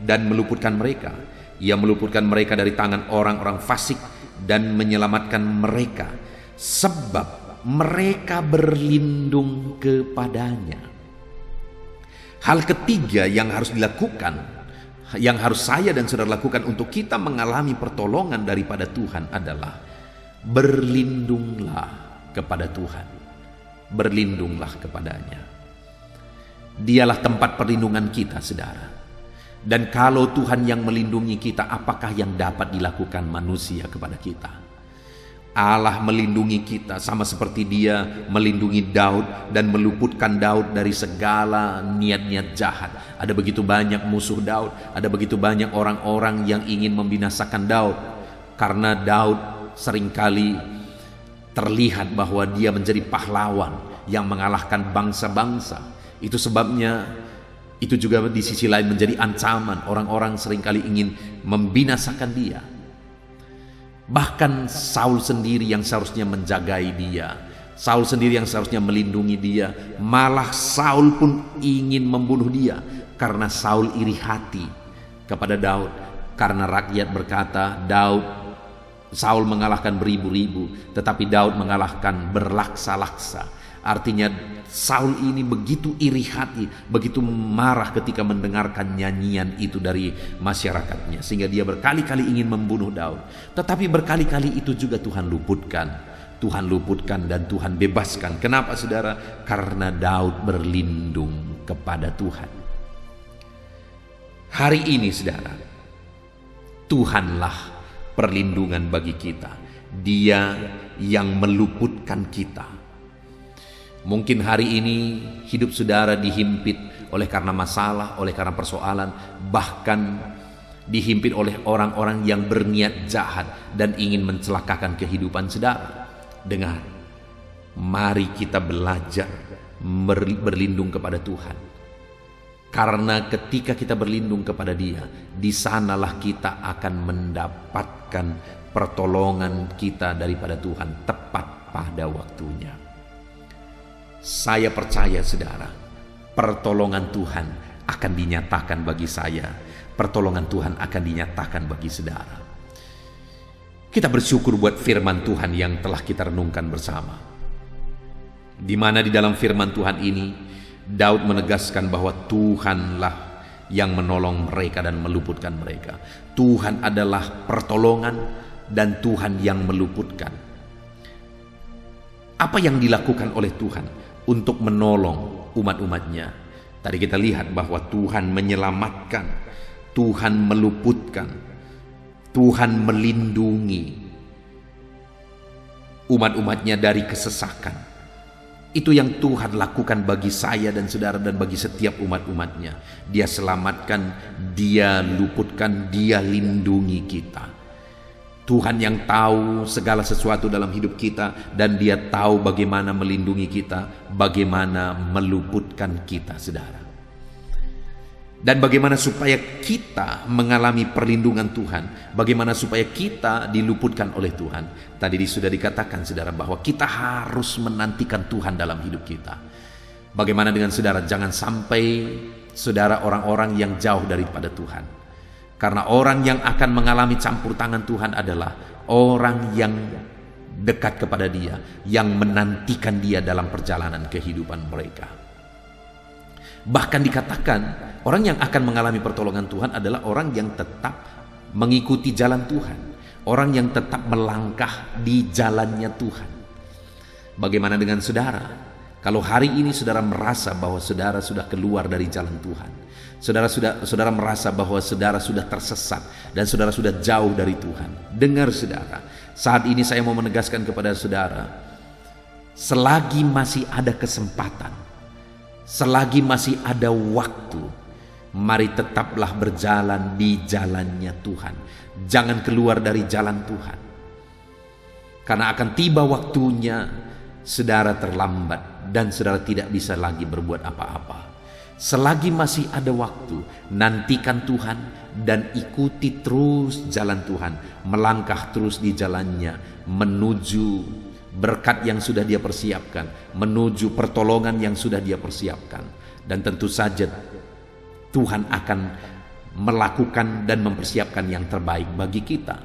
[SPEAKER 1] dan meluputkan mereka. Ia meluputkan mereka dari tangan orang-orang fasik dan menyelamatkan mereka, sebab mereka berlindung kepadanya. Hal ketiga yang harus dilakukan, yang harus saya dan saudara lakukan untuk kita mengalami pertolongan daripada Tuhan adalah berlindunglah kepada Tuhan. Berlindunglah kepadanya. Dialah tempat perlindungan kita, saudara. Dan kalau Tuhan yang melindungi kita, apakah yang dapat dilakukan manusia kepada kita? Allah melindungi kita sama seperti Dia melindungi Daud dan meluputkan Daud dari segala niat-niat jahat. Ada begitu banyak musuh Daud, ada begitu banyak orang-orang yang ingin membinasakan Daud. Karena Daud seringkali terlihat bahwa dia menjadi pahlawan yang mengalahkan bangsa-bangsa. Itu sebabnya itu juga di sisi lain menjadi ancaman. Orang-orang seringkali ingin membinasakan dia. Bahkan Saul sendiri yang seharusnya menjagai dia, Saul sendiri yang seharusnya melindungi dia, malah Saul pun ingin membunuh dia. Karena Saul iri hati kepada Daud. Karena rakyat berkata, Saul mengalahkan beribu-ribu, tetapi Daud mengalahkan berlaksa-laksa. Artinya Saul ini begitu iri hati, begitu marah ketika mendengarkan nyanyian itu dari masyarakatnya, sehingga dia berkali-kali ingin membunuh Daud. Tetapi berkali-kali itu juga Tuhan luputkan. Tuhan luputkan dan Tuhan bebaskan. Kenapa, saudara? Karena Daud berlindung kepada Tuhan. Hari ini, saudara, Tuhanlah perlindungan bagi kita. Dia yang meluputkan kita. Mungkin hari ini hidup saudara dihimpit oleh karena masalah, oleh karena persoalan, bahkan dihimpit oleh orang-orang yang berniat jahat dan ingin mencelakakan kehidupan saudara. Dengar, mari kita belajar berlindung kepada Tuhan. Karena ketika kita berlindung kepada Dia, di sanalah kita akan mendapatkan pertolongan kita daripada Tuhan tepat pada waktunya. Saya percaya, saudara, pertolongan Tuhan akan dinyatakan bagi saya. Pertolongan Tuhan akan dinyatakan bagi saudara. Kita bersyukur buat firman Tuhan yang telah kita renungkan bersama. Di mana di dalam firman Tuhan ini, Daud menegaskan bahwa Tuhanlah yang menolong mereka dan meluputkan mereka. Tuhan adalah pertolongan dan Tuhan yang meluputkan. Apa yang dilakukan oleh Tuhan untuk menolong umat-umatnya? Tadi kita lihat bahwa Tuhan menyelamatkan, Tuhan meluputkan, Tuhan melindungi umat-umatnya dari kesesakan. Itu yang Tuhan lakukan bagi saya dan saudara dan bagi setiap umat-umatnya. Dia selamatkan, Dia luputkan, Dia lindungi kita. Tuhan yang tahu segala sesuatu dalam hidup kita, dan Dia tahu bagaimana melindungi kita, bagaimana meluputkan kita, saudara. Dan bagaimana supaya kita mengalami perlindungan Tuhan, bagaimana supaya kita diluputkan oleh Tuhan. Tadi sudah dikatakan saudara bahwa kita harus menantikan Tuhan dalam hidup kita. Bagaimana dengan saudara? Jangan sampai saudara orang-orang yang jauh daripada Tuhan. Karena orang yang akan mengalami campur tangan Tuhan adalah orang yang dekat kepada Dia, yang menantikan Dia dalam perjalanan kehidupan mereka. Bahkan dikatakan orang yang akan mengalami pertolongan Tuhan adalah orang yang tetap mengikuti jalan Tuhan, orang yang tetap melangkah di jalannya Tuhan. Bagaimana dengan saudara? Kalau hari ini saudara merasa bahwa saudara sudah keluar dari jalan Tuhan, saudara merasa bahwa saudara sudah tersesat dan saudara sudah jauh dari Tuhan, dengar saudara, saat ini saya mau menegaskan kepada saudara, selagi masih ada kesempatan, selagi masih ada waktu, mari tetaplah berjalan di jalannya Tuhan. Jangan keluar dari jalan Tuhan. Karena akan tiba waktunya saudara terlambat dan saudara tidak bisa lagi berbuat apa-apa. Selagi masih ada waktu, nantikan Tuhan dan ikuti terus jalan Tuhan. Melangkah terus di jalannya menuju berkat yang sudah Dia persiapkan, menuju pertolongan yang sudah Dia persiapkan. Dan tentu saja Tuhan akan melakukan dan mempersiapkan yang terbaik bagi kita.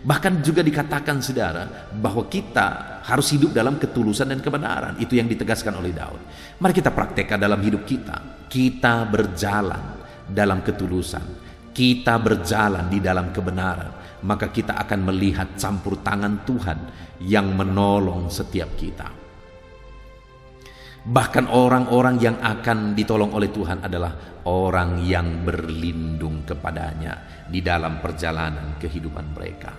[SPEAKER 1] Bahkan juga dikatakan saudara bahwa kita harus hidup dalam ketulusan dan kebenaran. Itu yang ditegaskan oleh Daud. Mari kita praktekkan dalam hidup kita. Kita berjalan dalam ketulusan, kita berjalan di dalam kebenaran, maka kita akan melihat campur tangan Tuhan yang menolong setiap kita. Bahkan orang-orang yang akan ditolong oleh Tuhan adalah orang yang berlindung kepadanya di dalam perjalanan kehidupan mereka.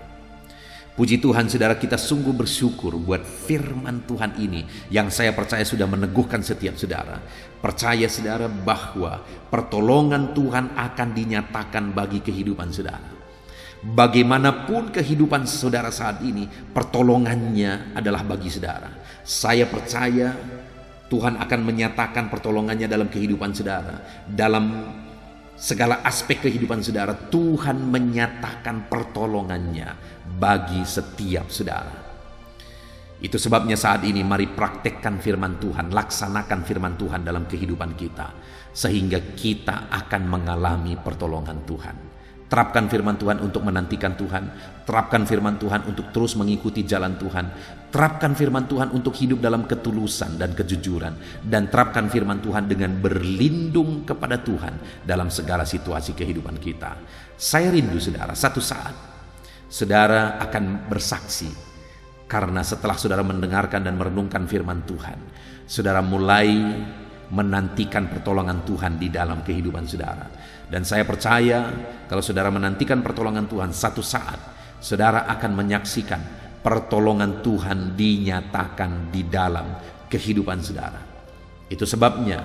[SPEAKER 1] Puji Tuhan saudara, kita sungguh bersyukur buat firman Tuhan ini yang saya percaya sudah meneguhkan setiap saudara. Percaya saudara bahwa pertolongan Tuhan akan dinyatakan bagi kehidupan saudara. Bagaimanapun kehidupan saudara saat ini, pertolongannya adalah bagi saudara. Saya percaya Tuhan akan menyatakan pertolongannya dalam kehidupan saudara. Dalam segala aspek kehidupan saudara, Tuhan menyatakan pertolongannya bagi setiap saudara. Itu sebabnya saat ini mari praktekkan firman Tuhan, laksanakan firman Tuhan dalam kehidupan kita, sehingga kita akan mengalami pertolongan Tuhan. Terapkan firman Tuhan untuk menantikan Tuhan, terapkan firman Tuhan untuk terus mengikuti jalan Tuhan, terapkan firman Tuhan untuk hidup dalam ketulusan dan kejujuran, dan terapkan firman Tuhan dengan berlindung kepada Tuhan dalam segala situasi kehidupan kita. Saya rindu saudara, satu saat saudara akan bersaksi, karena setelah saudara mendengarkan dan merenungkan firman Tuhan, saudara mulai menantikan pertolongan Tuhan di dalam kehidupan saudara. Dan saya percaya kalau saudara menantikan pertolongan Tuhan, satu saat saudara akan menyaksikan pertolongan Tuhan dinyatakan di dalam kehidupan saudara. Itu sebabnya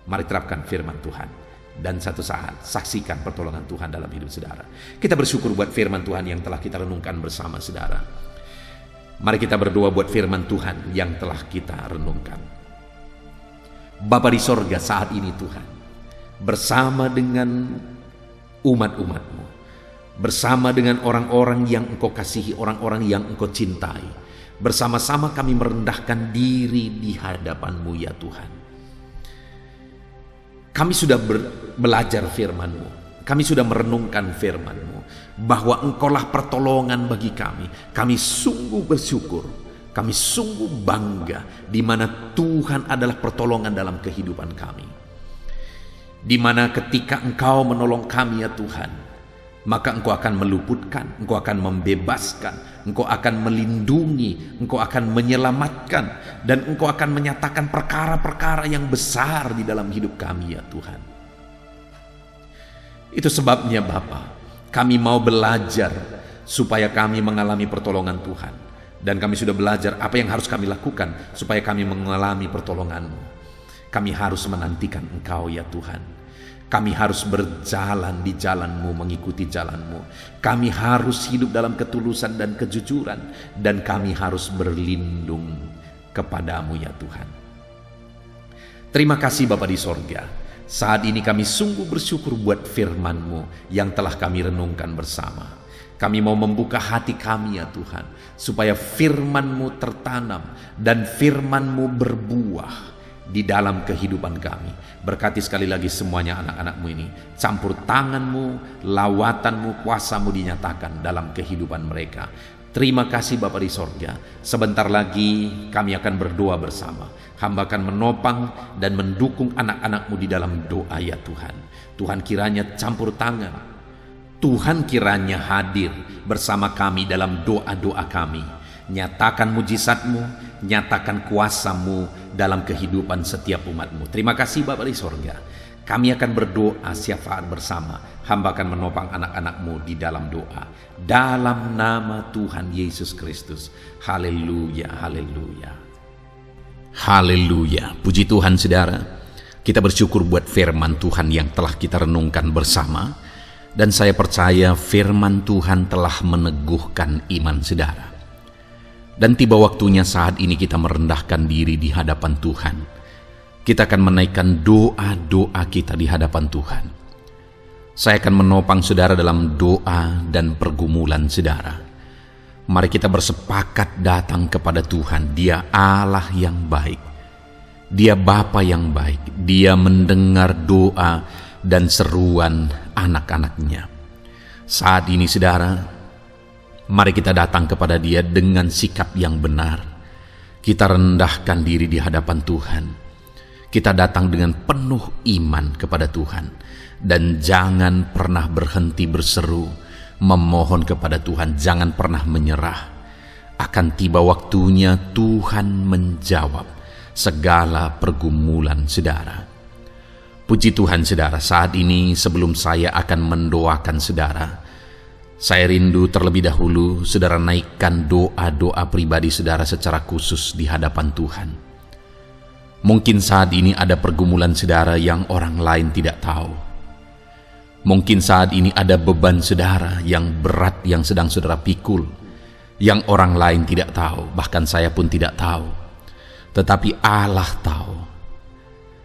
[SPEAKER 1] mari terapkan firman Tuhan, dan satu saat saksikan pertolongan Tuhan dalam hidup saudara. Kita bersyukur buat firman Tuhan yang telah kita renungkan bersama saudara. Mari kita berdoa buat firman Tuhan yang telah kita renungkan. Bapa di sorga, saat ini Tuhan, bersama dengan umat-umat-Mu, bersama dengan orang-orang yang Engkau kasihi, orang-orang yang Engkau cintai, bersama-sama kami merendahkan diri di hadapan-Mu ya Tuhan. Kami sudah belajar firman-Mu, kami sudah merenungkan firman-Mu, bahwa Engkaulah pertolongan bagi kami. Kami sungguh bersyukur, kami sungguh bangga di mana Tuhan adalah pertolongan dalam kehidupan kami. Di mana ketika Engkau menolong kami ya Tuhan, maka Engkau akan meluputkan, Engkau akan membebaskan, Engkau akan melindungi, Engkau akan menyelamatkan, dan Engkau akan menyatakan perkara-perkara yang besar di dalam hidup kami ya Tuhan. Itu sebabnya Bapa, kami mau belajar supaya kami mengalami pertolongan Tuhan. Dan kami sudah belajar apa yang harus kami lakukan supaya kami mengalami pertolongan-Mu. Kami harus menantikan Engkau ya Tuhan. Kami harus berjalan di jalan-Mu, mengikuti jalan-Mu. Kami harus hidup dalam ketulusan dan kejujuran, dan kami harus berlindung kepada-Mu ya Tuhan. Terima kasih Bapa di sorga. Saat ini kami sungguh bersyukur buat firman-Mu yang telah kami renungkan bersama. Kami mau membuka hati kami ya Tuhan, supaya firman-Mu tertanam dan firman-Mu berbuah di dalam kehidupan kami. Berkati sekali lagi semuanya anak-anak-Mu ini. Campur tangan-Mu, lawatan-Mu, kuasa-Mu dinyatakan dalam kehidupan mereka. Terima kasih Bapa di sorga. Sebentar lagi kami akan berdoa bersama. Hamba akan menopang dan mendukung anak-anak-Mu di dalam doa ya Tuhan. Tuhan kiranya campur tangan. Tuhan kiranya hadir bersama kami dalam doa-doa kami. Nyatakan mujizat-Mu, nyatakan kuasa-Mu dalam kehidupan setiap umat-Mu. Terima kasih Bapa di sorga. Kami akan berdoa syafaat bersama. Hamba akan menopang anak-anak-Mu di dalam doa. Dalam nama Tuhan Yesus Kristus. Haleluya, haleluya. Haleluya. Puji Tuhan saudara. Kita bersyukur buat firman Tuhan yang telah kita renungkan bersama. Dan saya percaya firman Tuhan telah meneguhkan iman saudara. Dan tiba waktunya saat ini kita merendahkan diri di hadapan Tuhan. Kita akan menaikkan doa-doa kita di hadapan Tuhan. Saya akan menopang saudara dalam doa dan pergumulan saudara. Mari kita bersepakat datang kepada Tuhan. Dia Allah yang baik. Dia Bapa yang baik. Dia mendengar doa dan seruan anak-anaknya. Saat ini saudara, mari kita datang kepada Dia dengan sikap yang benar. Kita rendahkan diri di hadapan Tuhan. Kita datang dengan penuh iman kepada Tuhan. Dan jangan pernah berhenti berseru, memohon kepada Tuhan. Jangan pernah menyerah. Akan tiba waktunya Tuhan menjawab segala pergumulan saudara. Puji Tuhan saudara, saat ini sebelum saya akan mendoakan saudara, saya rindu terlebih dahulu saudara naikkan doa-doa pribadi saudara secara khusus di hadapan Tuhan. Mungkin saat ini ada pergumulan saudara yang orang lain tidak tahu. Mungkin saat ini ada beban saudara yang berat yang sedang saudara pikul, yang orang lain tidak tahu, bahkan saya pun tidak tahu. Tetapi Allah tahu.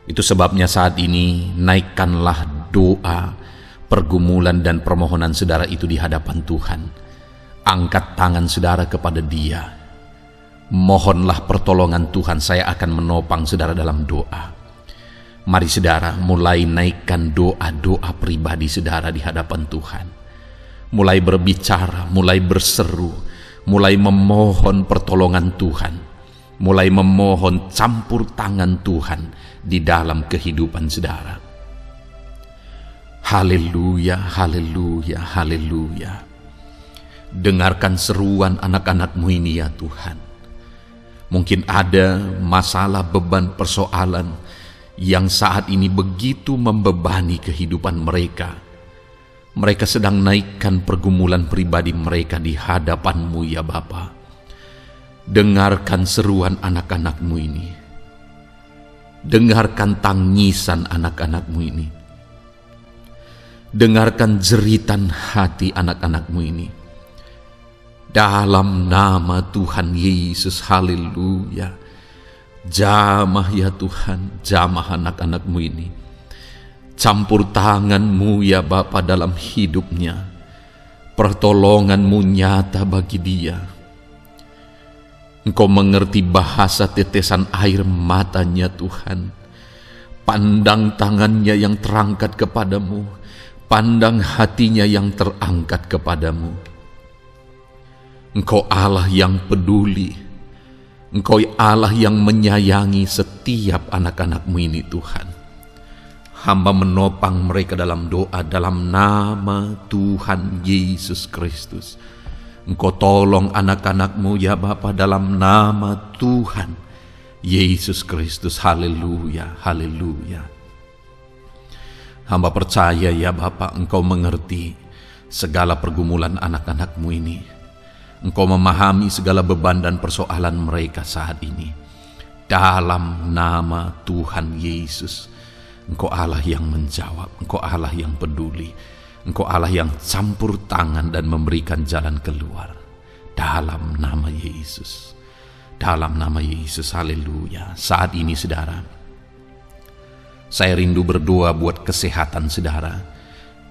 [SPEAKER 1] Itu sebabnya saat ini naikkanlah doa, pergumulan dan permohonan saudara itu di hadapan Tuhan. Angkat tangan saudara kepada Dia. Mohonlah pertolongan Tuhan, saya akan menopang saudara dalam doa. Mari saudara mulai naikkan doa-doa pribadi saudara di hadapan Tuhan. Mulai berbicara, mulai berseru, mulai memohon pertolongan Tuhan. Mulai memohon campur tangan Tuhan di dalam kehidupan saudara. Haleluya, haleluya, haleluya. Dengarkan seruan anak-anak-Mu ini ya Tuhan. Mungkin ada masalah, beban, persoalan yang saat ini begitu membebani kehidupan mereka. Mereka sedang naikkan pergumulan pribadi mereka di hadapan-Mu ya Bapa. Dengarkan seruan anak-anak-Mu ini. Dengarkan tangisan anak-anak-Mu ini. Dengarkan jeritan hati anak-anak-Mu ini. Dalam nama Tuhan Yesus, haleluya. Jamah ya Tuhan, jamah anak-anak-Mu ini. Campur tangan-Mu ya Bapa dalam hidupnya. Pertolongan-Mu nyata bagi dia. Engkau mengerti bahasa tetesan air matanya Tuhan. Pandang tangannya yang terangkat kepadamu. Pandang hatinya yang terangkat kepadamu. Engkau Allah yang peduli. Engkau Allah yang menyayangi setiap anak-anak-Mu ini Tuhan. Hamba menopang mereka dalam doa dalam nama Tuhan Yesus Kristus. Engkau tolong anak-anak-Mu ya Bapa dalam nama Tuhan Yesus Kristus. Haleluya, haleluya. Hamba percaya ya Bapa, Engkau mengerti segala pergumulan anak-anak-Mu ini. Engkau memahami segala beban dan persoalan mereka saat ini. Dalam nama Tuhan Yesus, Engkau Allah yang menjawab, Engkau Allah yang peduli, Engkau Allah yang campur tangan dan memberikan jalan keluar. Dalam nama Yesus, dalam nama Yesus, haleluya. Saat ini saudara, Saya rindu berdoa buat kesehatan saudara.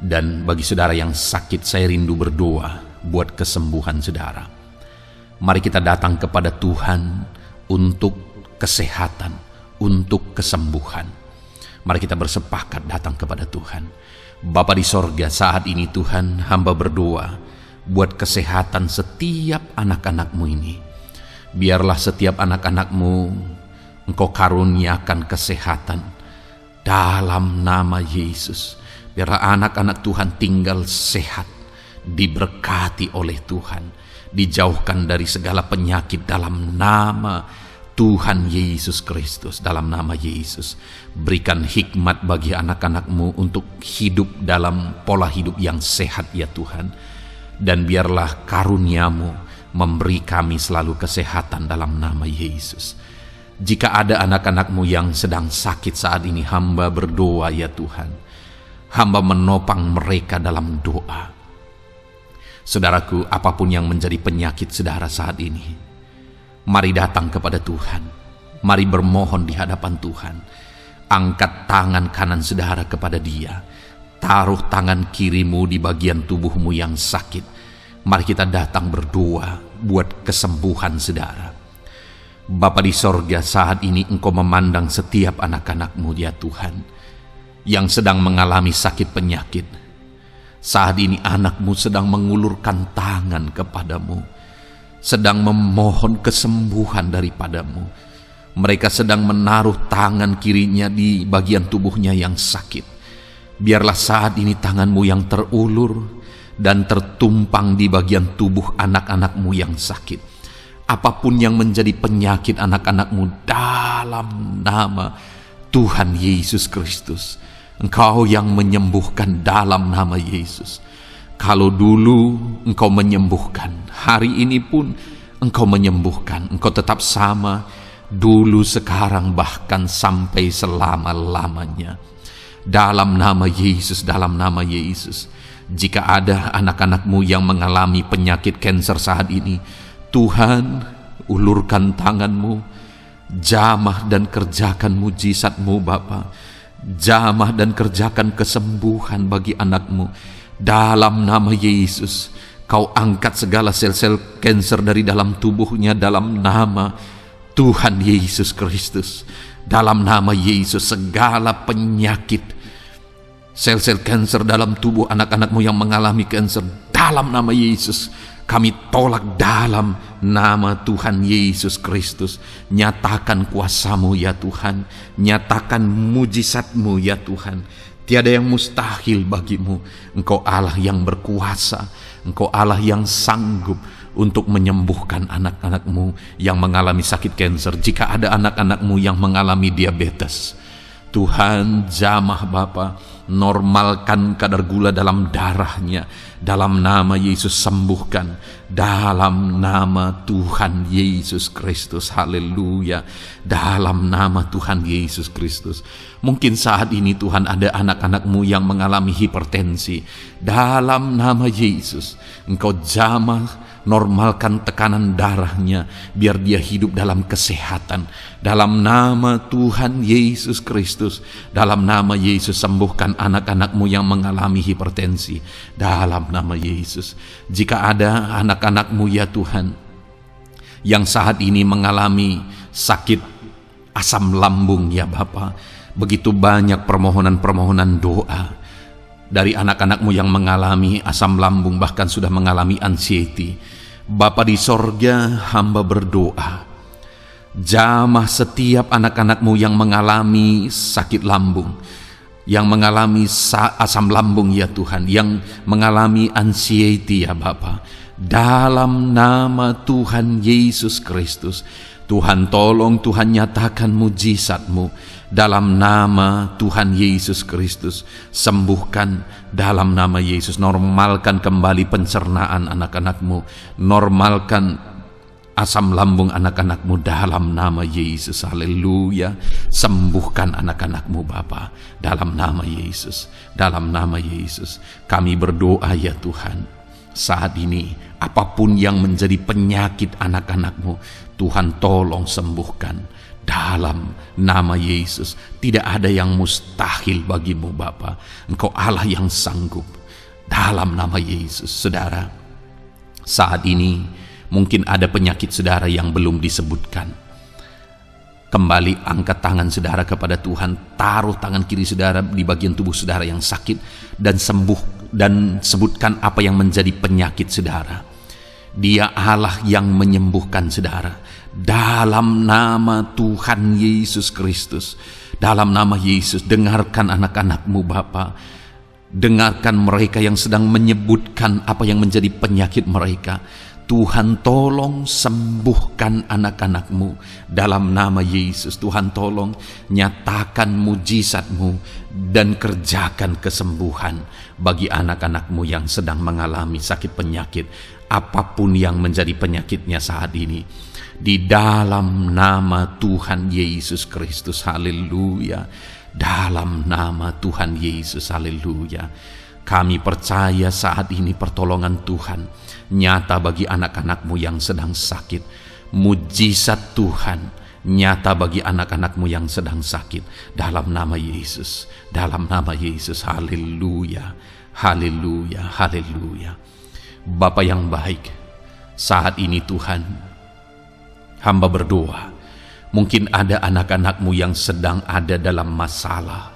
[SPEAKER 1] Dan bagi saudara yang sakit, saya rindu berdoa buat kesembuhan saudara. Mari kita datang kepada Tuhan untuk kesehatan, untuk kesembuhan. Mari kita bersepakat datang kepada Tuhan. Bapa di sorga, saat ini Tuhan, hamba berdoa buat kesehatan setiap anak-anak-Mu ini. Biarlah setiap anak-anak-Mu Engkau karuniakan kesehatan dalam nama Yesus. Biarlah anak-anak Tuhan tinggal sehat, diberkati oleh Tuhan, dijauhkan dari segala penyakit dalam nama Tuhan Yesus Kristus. Dalam nama Yesus, berikan hikmat bagi anak-anak-Mu untuk hidup dalam pola hidup yang sehat ya Tuhan. Dan biarlah karunia-Mu memberi kami selalu kesehatan dalam nama Yesus. Jika ada anak-anak-Mu yang sedang sakit saat ini, hamba berdoa ya Tuhan. Hamba menopang mereka dalam doa. Saudaraku, apapun yang menjadi penyakit saudara saat ini, mari datang kepada Tuhan. Mari bermohon di hadapan Tuhan. Angkat tangan kanan saudara kepada Dia. Taruh tangan kirimu di bagian tubuhmu yang sakit. Mari kita datang berdoa buat kesembuhan saudara. Bapa di sorga, saat ini Engkau memandang setiap anak-anak-Mu ya Tuhan, yang sedang mengalami sakit penyakit. Saat ini anak-Mu sedang mengulurkan tangan kepadamu, sedang memohon kesembuhan daripadamu. Mereka sedang menaruh tangan kirinya di bagian tubuhnya yang sakit. Biarlah saat ini tangan-Mu yang terulur dan tertumpang di bagian tubuh anak-anak-Mu yang sakit. Apapun yang menjadi penyakit anak-anak-Mu, dalam nama Tuhan Yesus Kristus, Engkau yang menyembuhkan dalam nama Yesus. Kalau dulu Engkau menyembuhkan, hari ini pun Engkau menyembuhkan. Engkau tetap sama, dulu, sekarang, bahkan sampai selama-lamanya. Dalam nama Yesus, dalam nama Yesus. Jika ada anak-anak-Mu yang mengalami penyakit kanker saat ini, Tuhan, ulurkan tangan-Mu, jamah dan kerjakan mujizat-Mu Bapa. Jamah dan kerjakan kesembuhan bagi anak-Mu. Dalam nama Yesus, Kau angkat segala sel-sel kanker dari dalam tubuhnya dalam nama Tuhan Yesus Kristus. Dalam nama Yesus, segala penyakit, sel-sel kanker dalam tubuh anak-anak-Mu yang mengalami kanker, dalam nama Yesus, kami tolak dalam nama Tuhan Yesus Kristus. Nyatakan kuasa-Mu ya Tuhan. Nyatakan mujizat-Mu ya Tuhan. Tiada yang mustahil bagi-Mu. Engkau Allah yang berkuasa. Engkau Allah yang sanggup untuk menyembuhkan anak-anak-Mu yang mengalami sakit kanker. Jika ada anak-anak-Mu yang mengalami diabetes, Tuhan, jamah Bapa, normalkan kadar gula dalam darahnya. Dalam nama Yesus, sembuhkan. Dalam nama Tuhan Yesus Kristus. Haleluya. Dalam nama Tuhan Yesus Kristus. Mungkin saat ini Tuhan ada anak-anak-Mu yang mengalami hipertensi. Dalam nama Yesus, Engkau jamah, normalkan tekanan darahnya, biar dia hidup dalam kesehatan. Dalam nama Tuhan Yesus Kristus, dalam nama Yesus, sembuhkan anak-anak-Mu yang mengalami hipertensi. Dalam nama Yesus. Jika ada anak-anak-Mu ya Tuhan yang saat ini mengalami sakit asam lambung ya Bapa, begitu banyak permohonan-permohonan doa dari anak-anak-Mu yang mengalami asam lambung, bahkan sudah mengalami anxiety. Bapa di sorga, hamba berdoa, jamah setiap anak-anak-Mu yang mengalami sakit lambung, yang mengalami asam lambung ya Tuhan, yang mengalami anxiety ya Bapa. Dalam nama Tuhan Yesus Kristus, Tuhan tolong, Tuhan nyatakan mujizat-Mu. Dalam nama Tuhan Yesus Kristus, sembuhkan dalam nama Yesus. Normalkan kembali pencernaan anak-anak-Mu. Normalkan asam lambung anak-anak-Mu dalam nama Yesus. Haleluya. Sembuhkan anak-anak-Mu Bapa dalam nama Yesus. Dalam nama Yesus kami berdoa ya Tuhan. Saat ini apapun yang menjadi penyakit anak-anak-Mu, Tuhan tolong sembuhkan Dalam nama Yesus, tidak ada yang mustahil bagimu Bapa. Engkau Allah yang sanggup. Dalam nama Yesus, saudara, saat ini mungkin ada penyakit saudara yang belum disebutkan. Kembali angkat tangan saudara kepada Tuhan, taruh tangan kiri saudara di bagian tubuh saudara yang sakit, dan sembuh, dan sebutkan apa yang menjadi penyakit saudara. Dia Allah yang menyembuhkan saudara. Dalam nama Tuhan Yesus Kristus, dalam nama Yesus, dengarkan anak-anakmu Bapa. Dengarkan mereka yang sedang menyebutkan apa yang menjadi penyakit mereka. Tuhan tolong sembuhkan anak-anakmu dalam nama Yesus. Tuhan tolong nyatakan mujizat-Mu dan kerjakan kesembuhan bagi anak-anakmu yang sedang mengalami sakit penyakit, apapun yang menjadi penyakitnya saat ini. Di dalam nama Tuhan Yesus Kristus, haleluya. Dalam nama Tuhan Yesus, haleluya. Kami percaya saat ini pertolongan Tuhan nyata bagi anak-anakmu yang sedang sakit. Mujizat Tuhan nyata bagi anak-anakmu yang sedang sakit. Dalam nama Yesus, dalam nama Yesus, haleluya, haleluya, haleluya. Bapa yang baik, saat ini Tuhan, hamba berdoa, mungkin ada anak-anakmu yang sedang ada dalam masalah,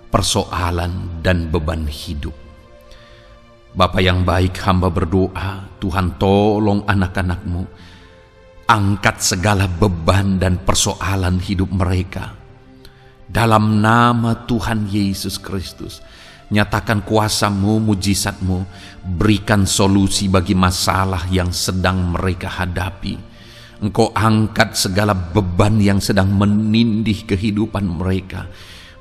[SPEAKER 1] persoalan, dan beban hidup. Bapa yang baik, hamba berdoa, Tuhan tolong anak-anakmu, angkat segala beban dan persoalan hidup mereka. Dalam nama Tuhan Yesus Kristus, nyatakan kuasa-Mu, mujizat-Mu, berikan solusi bagi masalah yang sedang mereka hadapi. Engkau angkat segala beban yang sedang menindih kehidupan mereka.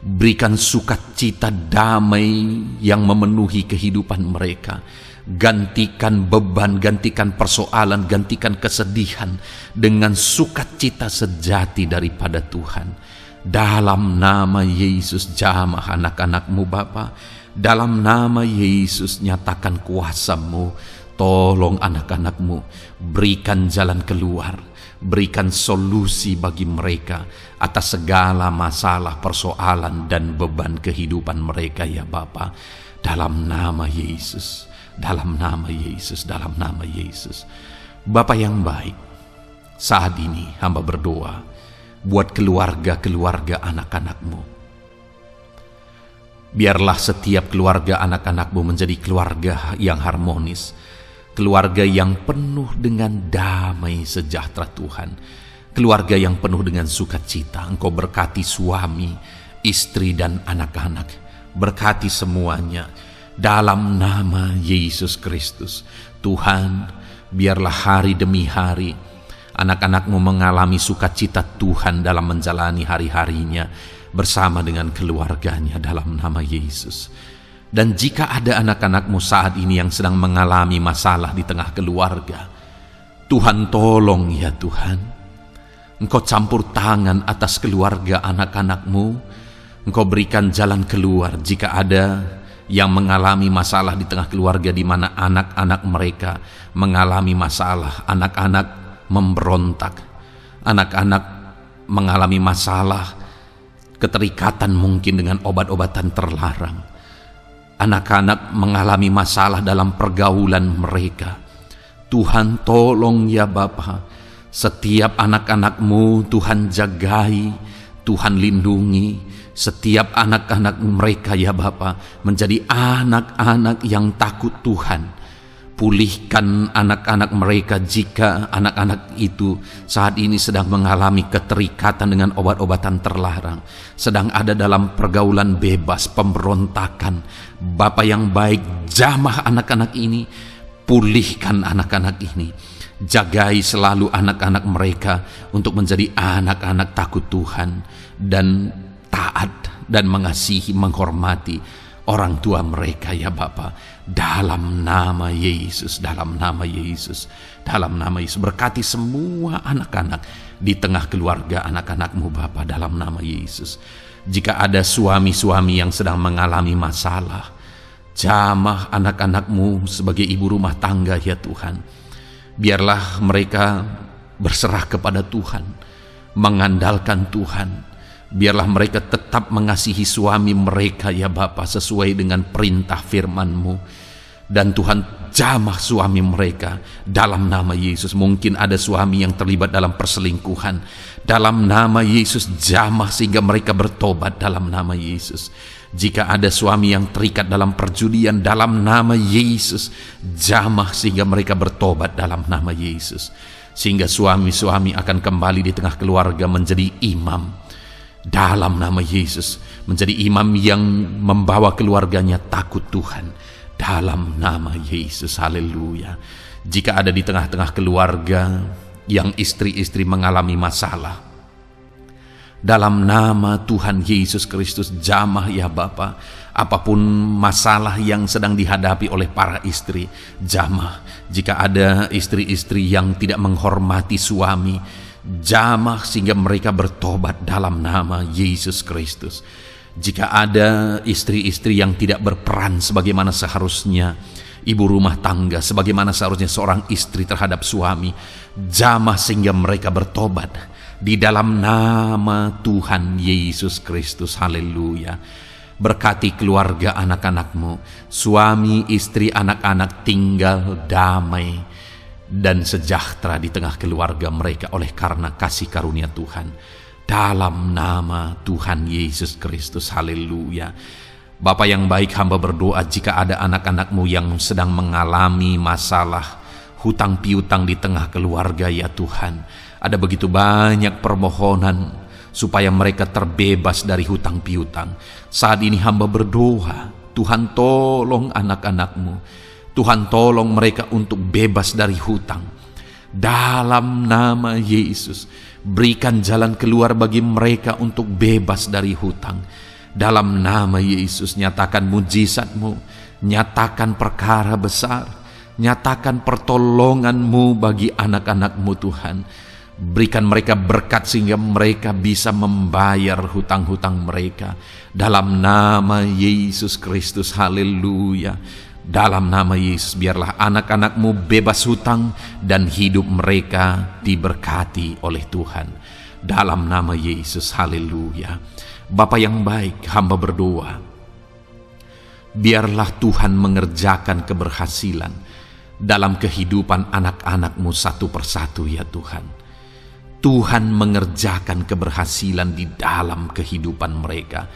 [SPEAKER 1] Berikan sukacita damai yang memenuhi kehidupan mereka. Gantikan beban, gantikan persoalan, gantikan kesedihan dengan sukacita sejati daripada Tuhan. Dalam nama Yesus, jamah anak-anakmu Bapa. Dalam nama Yesus, nyatakan kuasa-Mu. Tolong anak-anakmu, berikan jalan keluar, berikan solusi bagi mereka atas segala masalah, persoalan, dan beban kehidupan mereka ya Bapa. Dalam nama Yesus, dalam nama Yesus, dalam nama Yesus. Bapa yang baik, saat ini hamba berdoa buat keluarga-keluarga anak-anakmu. Biarlah setiap keluarga anak-anakmu menjadi keluarga yang harmonis, keluarga yang penuh dengan damai sejahtera Tuhan, keluarga yang penuh dengan sukacita. Engkau berkati suami, istri, dan anak-anak, berkati semuanya dalam nama Yesus Kristus. Tuhan, biarlah hari demi hari anak-anakmu mengalami sukacita Tuhan dalam menjalani hari-harinya bersama dengan keluarganya dalam nama Yesus. Dan jika ada anak-anakmu saat ini yang sedang mengalami masalah di tengah keluarga, Tuhan tolong ya Tuhan. Engkau campur tangan atas keluarga anak-anakmu. Engkau berikan jalan keluar jika ada yang mengalami masalah di tengah keluarga, di mana anak-anak mereka mengalami masalah, anak-anak memberontak, anak-anak mengalami masalah, keterikatan mungkin dengan obat-obatan terlarang. Anak-anak mengalami masalah dalam pergaulan mereka. Tuhan tolong ya Bapa, setiap anak-anakmu Tuhan jagai, Tuhan lindungi. Setiap anak-anak mereka ya Bapa menjadi anak-anak yang takut Tuhan. Pulihkan anak-anak mereka jika anak-anak itu saat ini sedang mengalami keterikatan dengan obat-obatan terlarang, sedang ada dalam pergaulan bebas, pemberontakan. Bapa yang baik, jamah anak-anak ini, pulihkan anak-anak ini. Jagai selalu anak-anak mereka untuk menjadi anak-anak takut Tuhan dan taat dan mengasihi, menghormati orang tua mereka ya Bapa. Dalam nama Yesus, dalam nama Yesus, dalam nama Yesus. Berkati semua anak-anak di tengah keluarga anak-anakmu Bapa, dalam nama Yesus. Jika ada suami-suami yang sedang mengalami masalah, jamah anak-anakmu sebagai ibu rumah tangga, ya Tuhan. Biarlah mereka berserah kepada Tuhan. mengandalkan Tuhan. Biarlah mereka tetap mengasihi suami mereka ya Bapa, sesuai dengan perintah firman-Mu. Dan Tuhan, jamah suami mereka dalam nama Yesus. Mungkin ada suami yang terlibat dalam perselingkuhan, dalam nama Yesus jamah sehingga mereka bertobat dalam nama Yesus. Jika ada suami yang terikat dalam perjudian, dalam nama Yesus jamah sehingga mereka bertobat dalam nama Yesus. Sehingga suami-suami akan kembali di tengah keluarga menjadi imam dalam nama Yesus, menjadi imam yang membawa keluarganya takut Tuhan dalam nama Yesus. Haleluya. Jika ada di tengah-tengah keluarga yang istri-istri mengalami masalah, dalam nama Tuhan Yesus Kristus jamah ya Bapa, apapun masalah yang sedang dihadapi oleh para istri, jamah. Jika ada istri-istri yang tidak menghormati suami, jamah sehingga mereka bertobat dalam nama Yesus Kristus. Jika ada istri-istri yang tidak berperan sebagaimana seharusnya ibu rumah tangga, sebagaimana seharusnya seorang istri terhadap suami, jamah sehingga mereka bertobat di dalam nama Tuhan Yesus Kristus. Haleluya. Berkati keluarga anak-anak-Mu, suami, istri, anak-anak tinggal damai dan sejahtera di tengah keluarga mereka oleh karena kasih karunia Tuhan. Dalam nama Tuhan Yesus Kristus. Haleluya. Bapa yang baik, hamba berdoa jika ada anak-anak-Mu yang sedang mengalami masalah hutang piutang di tengah keluarga ya Tuhan. Ada begitu banyak permohonan supaya mereka terbebas dari hutang piutang. Saat ini hamba berdoa, Tuhan tolong anak-anak-Mu. Tuhan tolong mereka untuk bebas dari hutang. Dalam nama Yesus, berikan jalan keluar bagi mereka untuk bebas dari hutang. Dalam nama Yesus, nyatakan mujizat-Mu, nyatakan perkara besar, nyatakan pertolongan-Mu bagi anak-anak-Mu Tuhan. Berikan mereka berkat sehingga mereka bisa membayar hutang-hutang mereka. Dalam nama Yesus Kristus. Haleluya. Dalam nama Yesus, biarlah anak-anak-Mu bebas hutang dan hidup mereka diberkati oleh Tuhan. Dalam nama Yesus. Haleluya. Bapa yang baik, hamba berdoa, biarlah Tuhan mengerjakan keberhasilan dalam kehidupan anak-anak-Mu satu persatu ya Tuhan. Tuhan mengerjakan keberhasilan di dalam kehidupan mereka.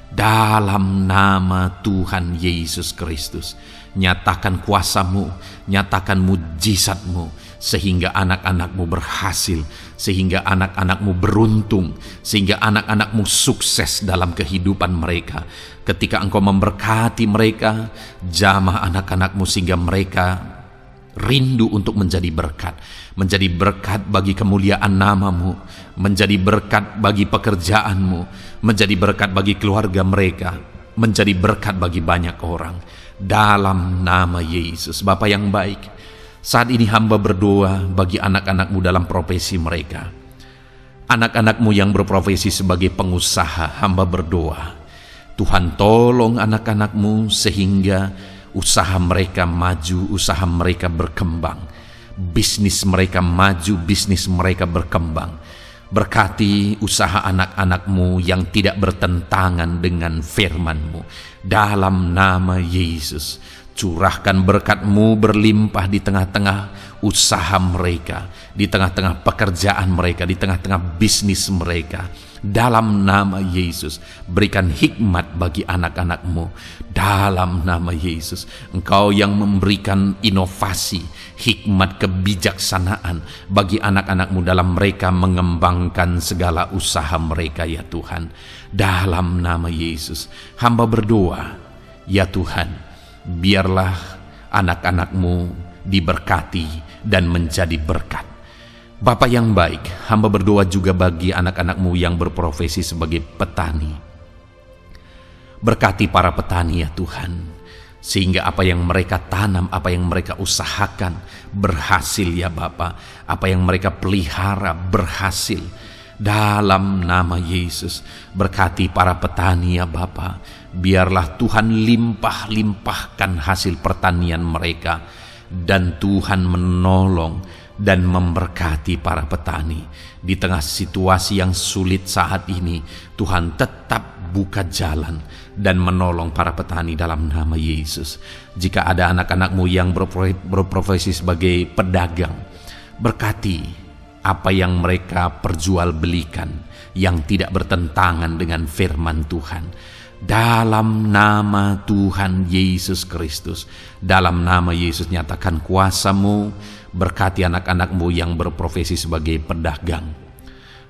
[SPEAKER 1] Dalam nama Tuhan Yesus Kristus, nyatakan kuasa-Mu, nyatakan mujizat-Mu, sehingga anak-anak-Mu berhasil, sehingga anak-anak-Mu beruntung, sehingga anak-anak-Mu sukses dalam kehidupan mereka. Ketika Engkau memberkati mereka, jamah anak-anak-Mu sehingga mereka rindu untuk menjadi berkat bagi kemuliaan nama-Mu, menjadi berkat bagi pekerjaan-Mu, menjadi berkat bagi keluarga mereka, menjadi berkat bagi banyak orang. Dalam nama Yesus. Bapa yang baik, saat ini hamba berdoa bagi anak-anak-Mu dalam profesi mereka. Anak-anak-Mu yang berprofesi sebagai pengusaha, hamba berdoa, Tuhan tolong anak-anak-Mu sehingga usaha mereka maju, usaha mereka berkembang, bisnis mereka maju, bisnis mereka berkembang. Berkati usaha anak-anak-Mu yang tidak bertentangan dengan firman-Mu. Dalam nama Yesus, curahkan berkat-Mu berlimpah di tengah-tengah usaha mereka, di tengah-tengah pekerjaan mereka, di tengah-tengah bisnis mereka. Dalam nama Yesus, berikan hikmat bagi anak-anak-Mu. Dalam nama Yesus, Engkau yang memberikan inovasi, hikmat, kebijaksanaan bagi anak-anak-Mu dalam mereka mengembangkan segala usaha mereka ya Tuhan. Dalam nama Yesus, hamba berdoa, ya Tuhan, biarlah anak-anak-Mu diberkati dan menjadi berkat. Bapa yang baik, hamba berdoa juga bagi anak-anak-Mu yang berprofesi sebagai petani. Berkati para petani ya Tuhan, sehingga apa yang mereka tanam, apa yang mereka usahakan berhasil ya Bapa. Apa yang mereka pelihara berhasil. Dalam nama Yesus, berkati para petani ya Bapa. Biarlah Tuhan limpah-limpahkan hasil pertanian mereka, dan Tuhan menolong dan memberkati para petani. Di tengah situasi yang sulit saat ini, Tuhan tetap buka jalan dan menolong para petani dalam nama Yesus. Jika ada anak-anak-Mu yang berprofesi sebagai pedagang, berkati apa yang mereka perjualbelikan yang tidak bertentangan dengan firman Tuhan. Dalam nama Tuhan Yesus Kristus, dalam nama Yesus nyatakan kuasa-Mu, berkati anak-anak-Mu yang berprofesi sebagai pedagang.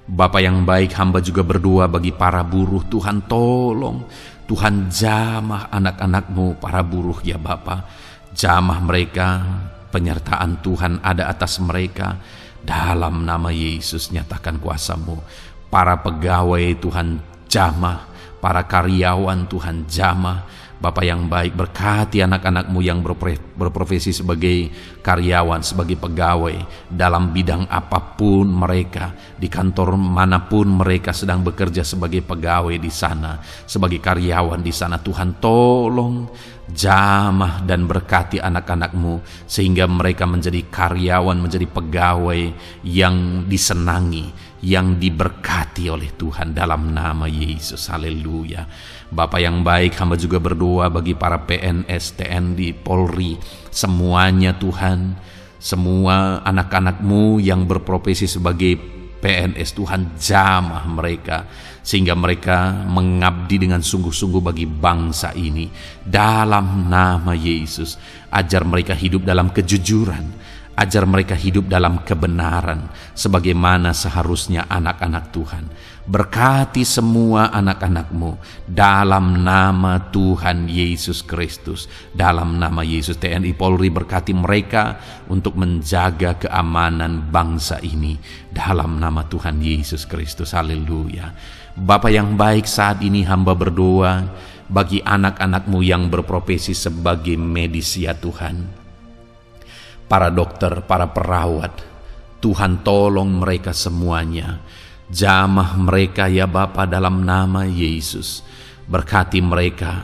[SPEAKER 1] Bapa yang baik, hamba juga berdoa bagi para buruh. Tuhan tolong, Tuhan jamah anak-anak-Mu para buruh ya Bapa. Jamah mereka, penyertaan Tuhan ada atas mereka. Dalam nama Yesus nyatakan kuasa-Mu. Para pegawai Tuhan jamah, para karyawan Tuhan jamah. Bapa yang baik, berkati anak-anak-Mu yang berprofesi sebagai karyawan, sebagai pegawai dalam bidang apapun mereka, di kantor manapun mereka sedang bekerja sebagai pegawai di sana, sebagai karyawan di sana. Tuhan tolong jamah dan berkati anak-anak-Mu sehingga mereka menjadi karyawan, menjadi pegawai yang disenangi, yang diberkati oleh Tuhan dalam nama Yesus. Haleluya. Bapa yang baik, hamba juga berdoa bagi para PNS, TNI, Polri, semuanya Tuhan, semua anak-anak-Mu yang berprofesi sebagai PNS, Tuhan jamah mereka sehingga mereka mengabdi dengan sungguh-sungguh bagi bangsa ini. Dalam nama Yesus, ajar mereka hidup dalam kejujuran, ajar mereka hidup dalam kebenaran sebagaimana seharusnya anak-anak Tuhan. Berkati semua anak-anak-Mu dalam nama Tuhan Yesus Kristus. Dalam nama Yesus, TNI Polri berkati mereka untuk menjaga keamanan bangsa ini dalam nama Tuhan Yesus Kristus. Haleluya. Bapa yang baik, saat ini hamba berdoa bagi anak-anak-Mu yang berprofesi sebagai medis ya Tuhan. Para dokter, para perawat, Tuhan tolong mereka semuanya. Jamah mereka ya Bapa dalam nama Yesus. Berkati mereka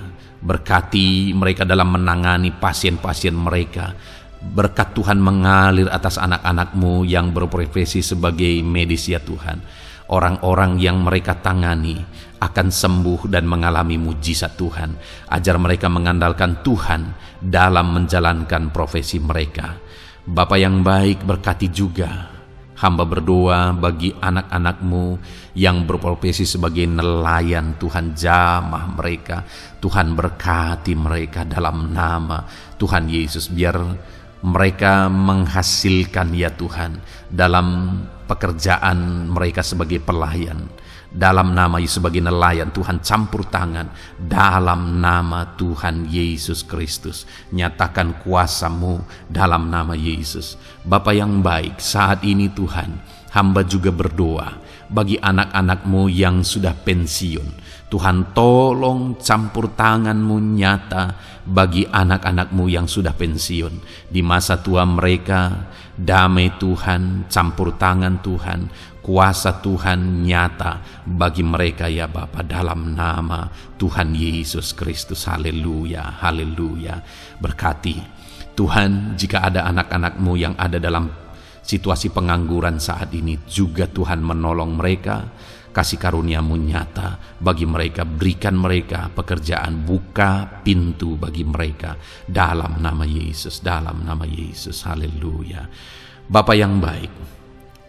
[SPEAKER 1] dalam menangani pasien-pasien mereka. Berkat Tuhan mengalir atas anak-anak-Mu yang berprofesi sebagai medis ya Tuhan. Orang-orang yang mereka tangani akan sembuh dan mengalami mujizat Tuhan. Ajar mereka mengandalkan Tuhan dalam menjalankan profesi mereka. Bapa yang baik, berkati juga hamba berdoa bagi anak-anak-Mu yang berprofesi sebagai nelayan. Tuhan jamah mereka, Tuhan berkati mereka dalam nama Tuhan Yesus. Biar mereka menghasilkan ya Tuhan dalam pekerjaan mereka sebagai pelayan. Dalam nama Yesus, sebagai nelayan, Tuhan campur tangan dalam nama Tuhan Yesus Kristus. Nyatakan kuasa-Mu dalam nama Yesus. Bapa yang baik, saat ini Tuhan, hamba juga berdoa bagi anak-anak-Mu yang sudah pensiun. Tuhan tolong campur tangan-Mu nyata bagi anak-anak-Mu yang sudah pensiun. Di masa tua mereka, damai Tuhan, campur tangan Tuhan, kuasa Tuhan nyata bagi mereka ya Bapa dalam nama Tuhan Yesus Kristus. Haleluya, haleluya. Berkati Tuhan, jika ada anak-anak-Mu yang ada dalam situasi pengangguran saat ini, juga Tuhan menolong mereka. Kasih karunia-Mu nyata bagi mereka, berikan mereka pekerjaan, buka pintu bagi mereka dalam nama Yesus, dalam nama Yesus. Haleluya. Bapa yang baik,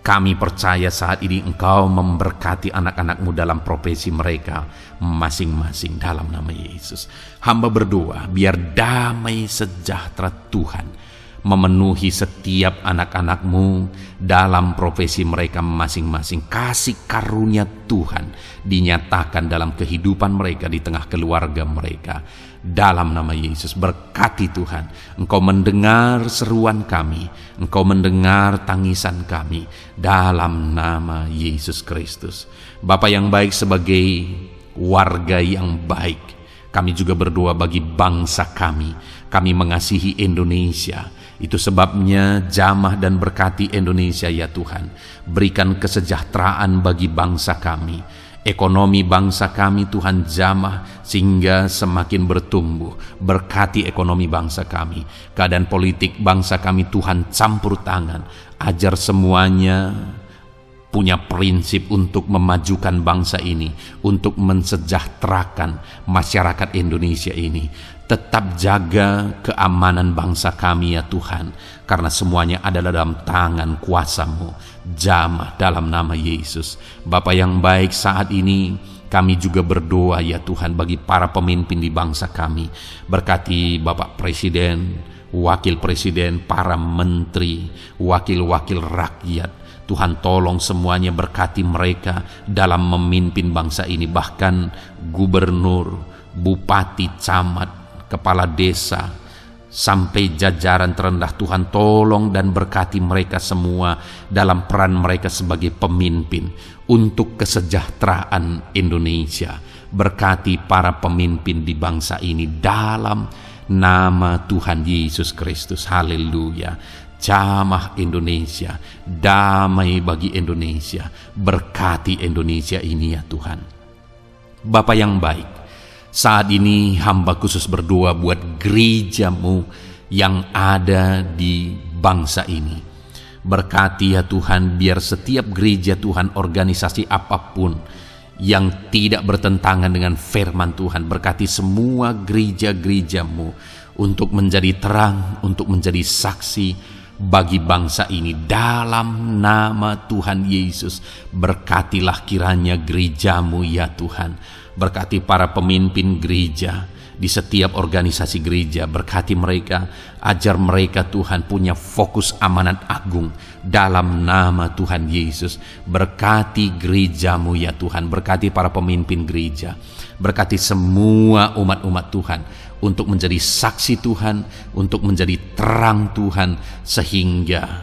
[SPEAKER 1] kami percaya saat ini Engkau memberkati anak-anak-Mu dalam profesi mereka masing-masing dalam nama Yesus. Hamba berdoa biar damai sejahtera Tuhan memenuhi setiap anak-anak-Mu dalam profesi mereka masing-masing. Kasih karunia Tuhan dinyatakan dalam kehidupan mereka, di tengah keluarga mereka. Dalam nama Yesus, berkati Tuhan. Engkau mendengar seruan kami, Engkau mendengar tangisan kami dalam nama Yesus Kristus. Bapa yang baik, sebagai warga yang baik, kami juga berdoa bagi bangsa kami. Kami mengasihi Indonesia. Itu sebabnya jamah dan berkati Indonesia ya Tuhan. Berikan kesejahteraan bagi bangsa kami. Ekonomi bangsa kami Tuhan jamah sehingga semakin bertumbuh. Berkati ekonomi bangsa kami. Keadaan politik bangsa kami Tuhan campur tangan. Ajar semuanya punya prinsip untuk memajukan bangsa ini, untuk mensejahterakan masyarakat Indonesia ini. Tetap jaga keamanan bangsa kami ya Tuhan, karena semuanya adalah dalam tangan kuasa-Mu. Jamah dalam nama Yesus. Bapa yang baik, saat ini kami juga berdoa ya Tuhan bagi para pemimpin di bangsa kami. Berkati Bapak Presiden, Wakil Presiden, para menteri, wakil-wakil rakyat. Tuhan tolong semuanya, berkati mereka dalam memimpin bangsa ini. Bahkan gubernur, bupati, camat, kepala desa, sampai jajaran terendah. Tuhan tolong dan berkati mereka semua dalam peran mereka sebagai pemimpin untuk kesejahteraan Indonesia. Berkati para pemimpin di bangsa ini dalam nama Tuhan Yesus Kristus. Haleluya. Jamah Indonesia, damai bagi Indonesia. Berkati Indonesia ini ya Tuhan. Bapa yang baik, saat ini hamba khusus berdoa buat gereja-Mu yang ada di bangsa ini. Berkati ya Tuhan, biar setiap gereja Tuhan, organisasi apapun yang tidak bertentangan dengan firman Tuhan, berkati semua gereja-gereja-Mu untuk menjadi terang, untuk menjadi saksi bagi bangsa ini dalam nama Tuhan Yesus. Berkatilah kiranya gereja-Mu ya Tuhan. Berkati para pemimpin gereja di setiap organisasi gereja. Berkati mereka, ajar mereka Tuhan punya fokus amanat agung dalam nama Tuhan Yesus. Berkati gereja-Mu ya Tuhan. Berkati para pemimpin gereja. Berkati semua umat-umat Tuhan untuk menjadi saksi Tuhan, untuk menjadi terang Tuhan, sehingga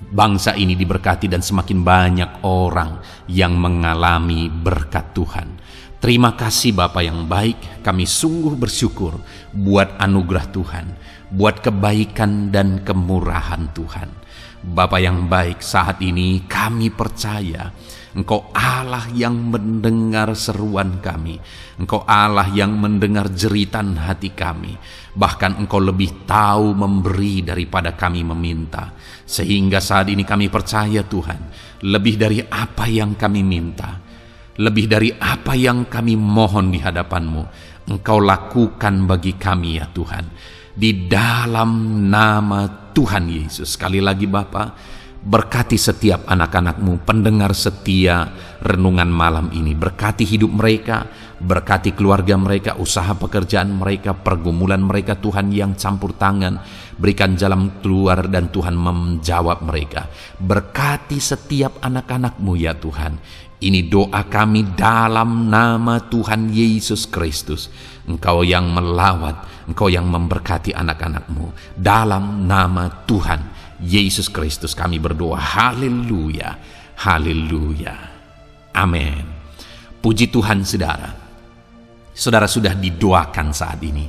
[SPEAKER 1] bangsa ini diberkati dan semakin banyak orang yang mengalami berkat Tuhan. Terima kasih Bapa yang baik, kami sungguh bersyukur buat anugerah Tuhan, buat kebaikan dan kemurahan Tuhan. Bapa yang baik, saat ini kami percaya Engkau Allah yang mendengar seruan kami. Engkau Allah yang mendengar jeritan hati kami. Bahkan Engkau lebih tahu memberi daripada kami meminta. Sehingga saat ini kami percaya Tuhan, lebih dari apa yang kami minta, lebih dari apa yang kami mohon di hadapan-Mu, Engkau lakukan bagi kami ya Tuhan. Di dalam nama Tuhan Yesus. Sekali lagi Bapa, berkati setiap anak-anak-Mu, pendengar setia renungan malam ini. Berkati hidup mereka, berkati keluarga mereka, usaha pekerjaan mereka, pergumulan mereka Tuhan yang campur tangan. Berikan jalan keluar dan Tuhan menjawab mereka. Berkati setiap anak-anak-Mu ya Tuhan. Ini doa kami dalam nama Tuhan Yesus Kristus. Engkau yang melawat, Engkau yang memberkati anak-anak-Mu. Dalam nama Tuhan Yesus Kristus kami berdoa. Haleluya, haleluya, amin. Puji Tuhan saudara. Saudara sudah didoakan saat ini.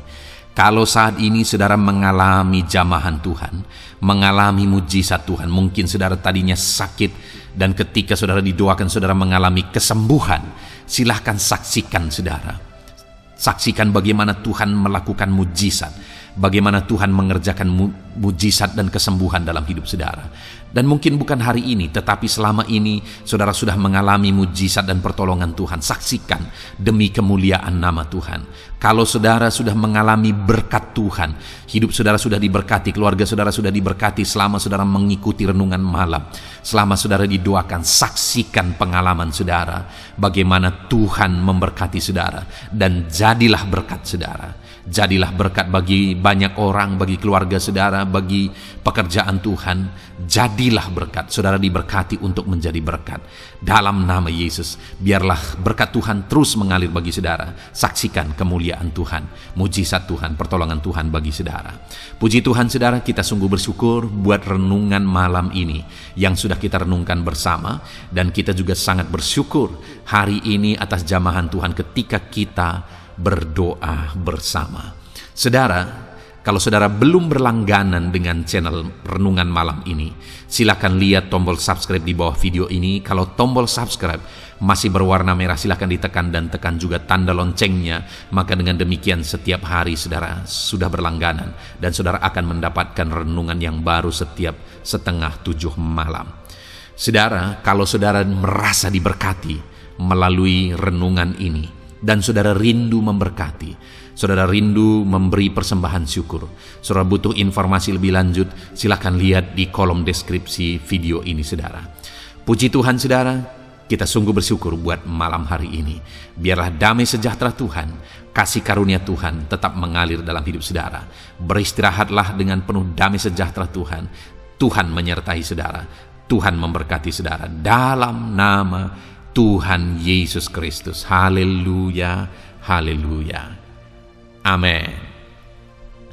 [SPEAKER 1] Kalau saat ini saudara mengalami jamahan Tuhan, mengalami mujizat Tuhan, mungkin saudara tadinya sakit dan ketika saudara didoakan saudara mengalami kesembuhan, silahkan saksikan saudara. Saksikan bagaimana Tuhan melakukan mujizat, bagaimana Tuhan mengerjakan mujizat dan kesembuhan dalam hidup saudara. Dan mungkin bukan hari ini, tetapi selama ini saudara sudah mengalami mujizat dan pertolongan Tuhan. Saksikan demi kemuliaan nama Tuhan. Kalau saudara sudah mengalami berkat Tuhan, hidup saudara sudah diberkati, keluarga saudara sudah diberkati selama saudara mengikuti renungan malam, selama saudara didoakan, saksikan pengalaman saudara, bagaimana Tuhan memberkati saudara, dan jadilah berkat saudara. Jadilah berkat bagi banyak orang, bagi keluarga saudara, bagi pekerjaan Tuhan. Jadilah berkat, saudara diberkati untuk menjadi berkat. Dalam nama Yesus, biarlah berkat Tuhan terus mengalir bagi saudara. Saksikan kemuliaan Tuhan, mujizat Tuhan, pertolongan Tuhan bagi saudara. Puji Tuhan saudara, kita sungguh bersyukur buat renungan malam ini yang sudah kita renungkan bersama. Dan kita juga sangat bersyukur hari ini atas jamahan Tuhan ketika kita berdoa bersama. Saudara, Kalau saudara belum berlangganan dengan channel Renungan Malam ini, silakan lihat tombol subscribe di bawah video ini. Kalau tombol subscribe masih berwarna merah, silakan ditekan dan tekan juga tanda loncengnya. Maka dengan demikian setiap hari saudara sudah berlangganan dan saudara akan mendapatkan renungan yang baru setiap 6:30 malam. Saudara, kalau saudara merasa diberkati melalui renungan ini dan saudara rindu memberkati, saudara rindu memberi persembahan syukur, saudara butuh informasi lebih lanjut, silakan lihat di kolom deskripsi video ini saudara. Puji Tuhan saudara, kita sungguh bersyukur buat malam hari ini. Biarlah damai sejahtera Tuhan, kasih karunia Tuhan tetap mengalir dalam hidup saudara. Beristirahatlah dengan penuh damai sejahtera Tuhan. Tuhan menyertai saudara, Tuhan memberkati saudara dalam nama Tuhan Yesus Kristus. Haleluya, haleluya. Amin.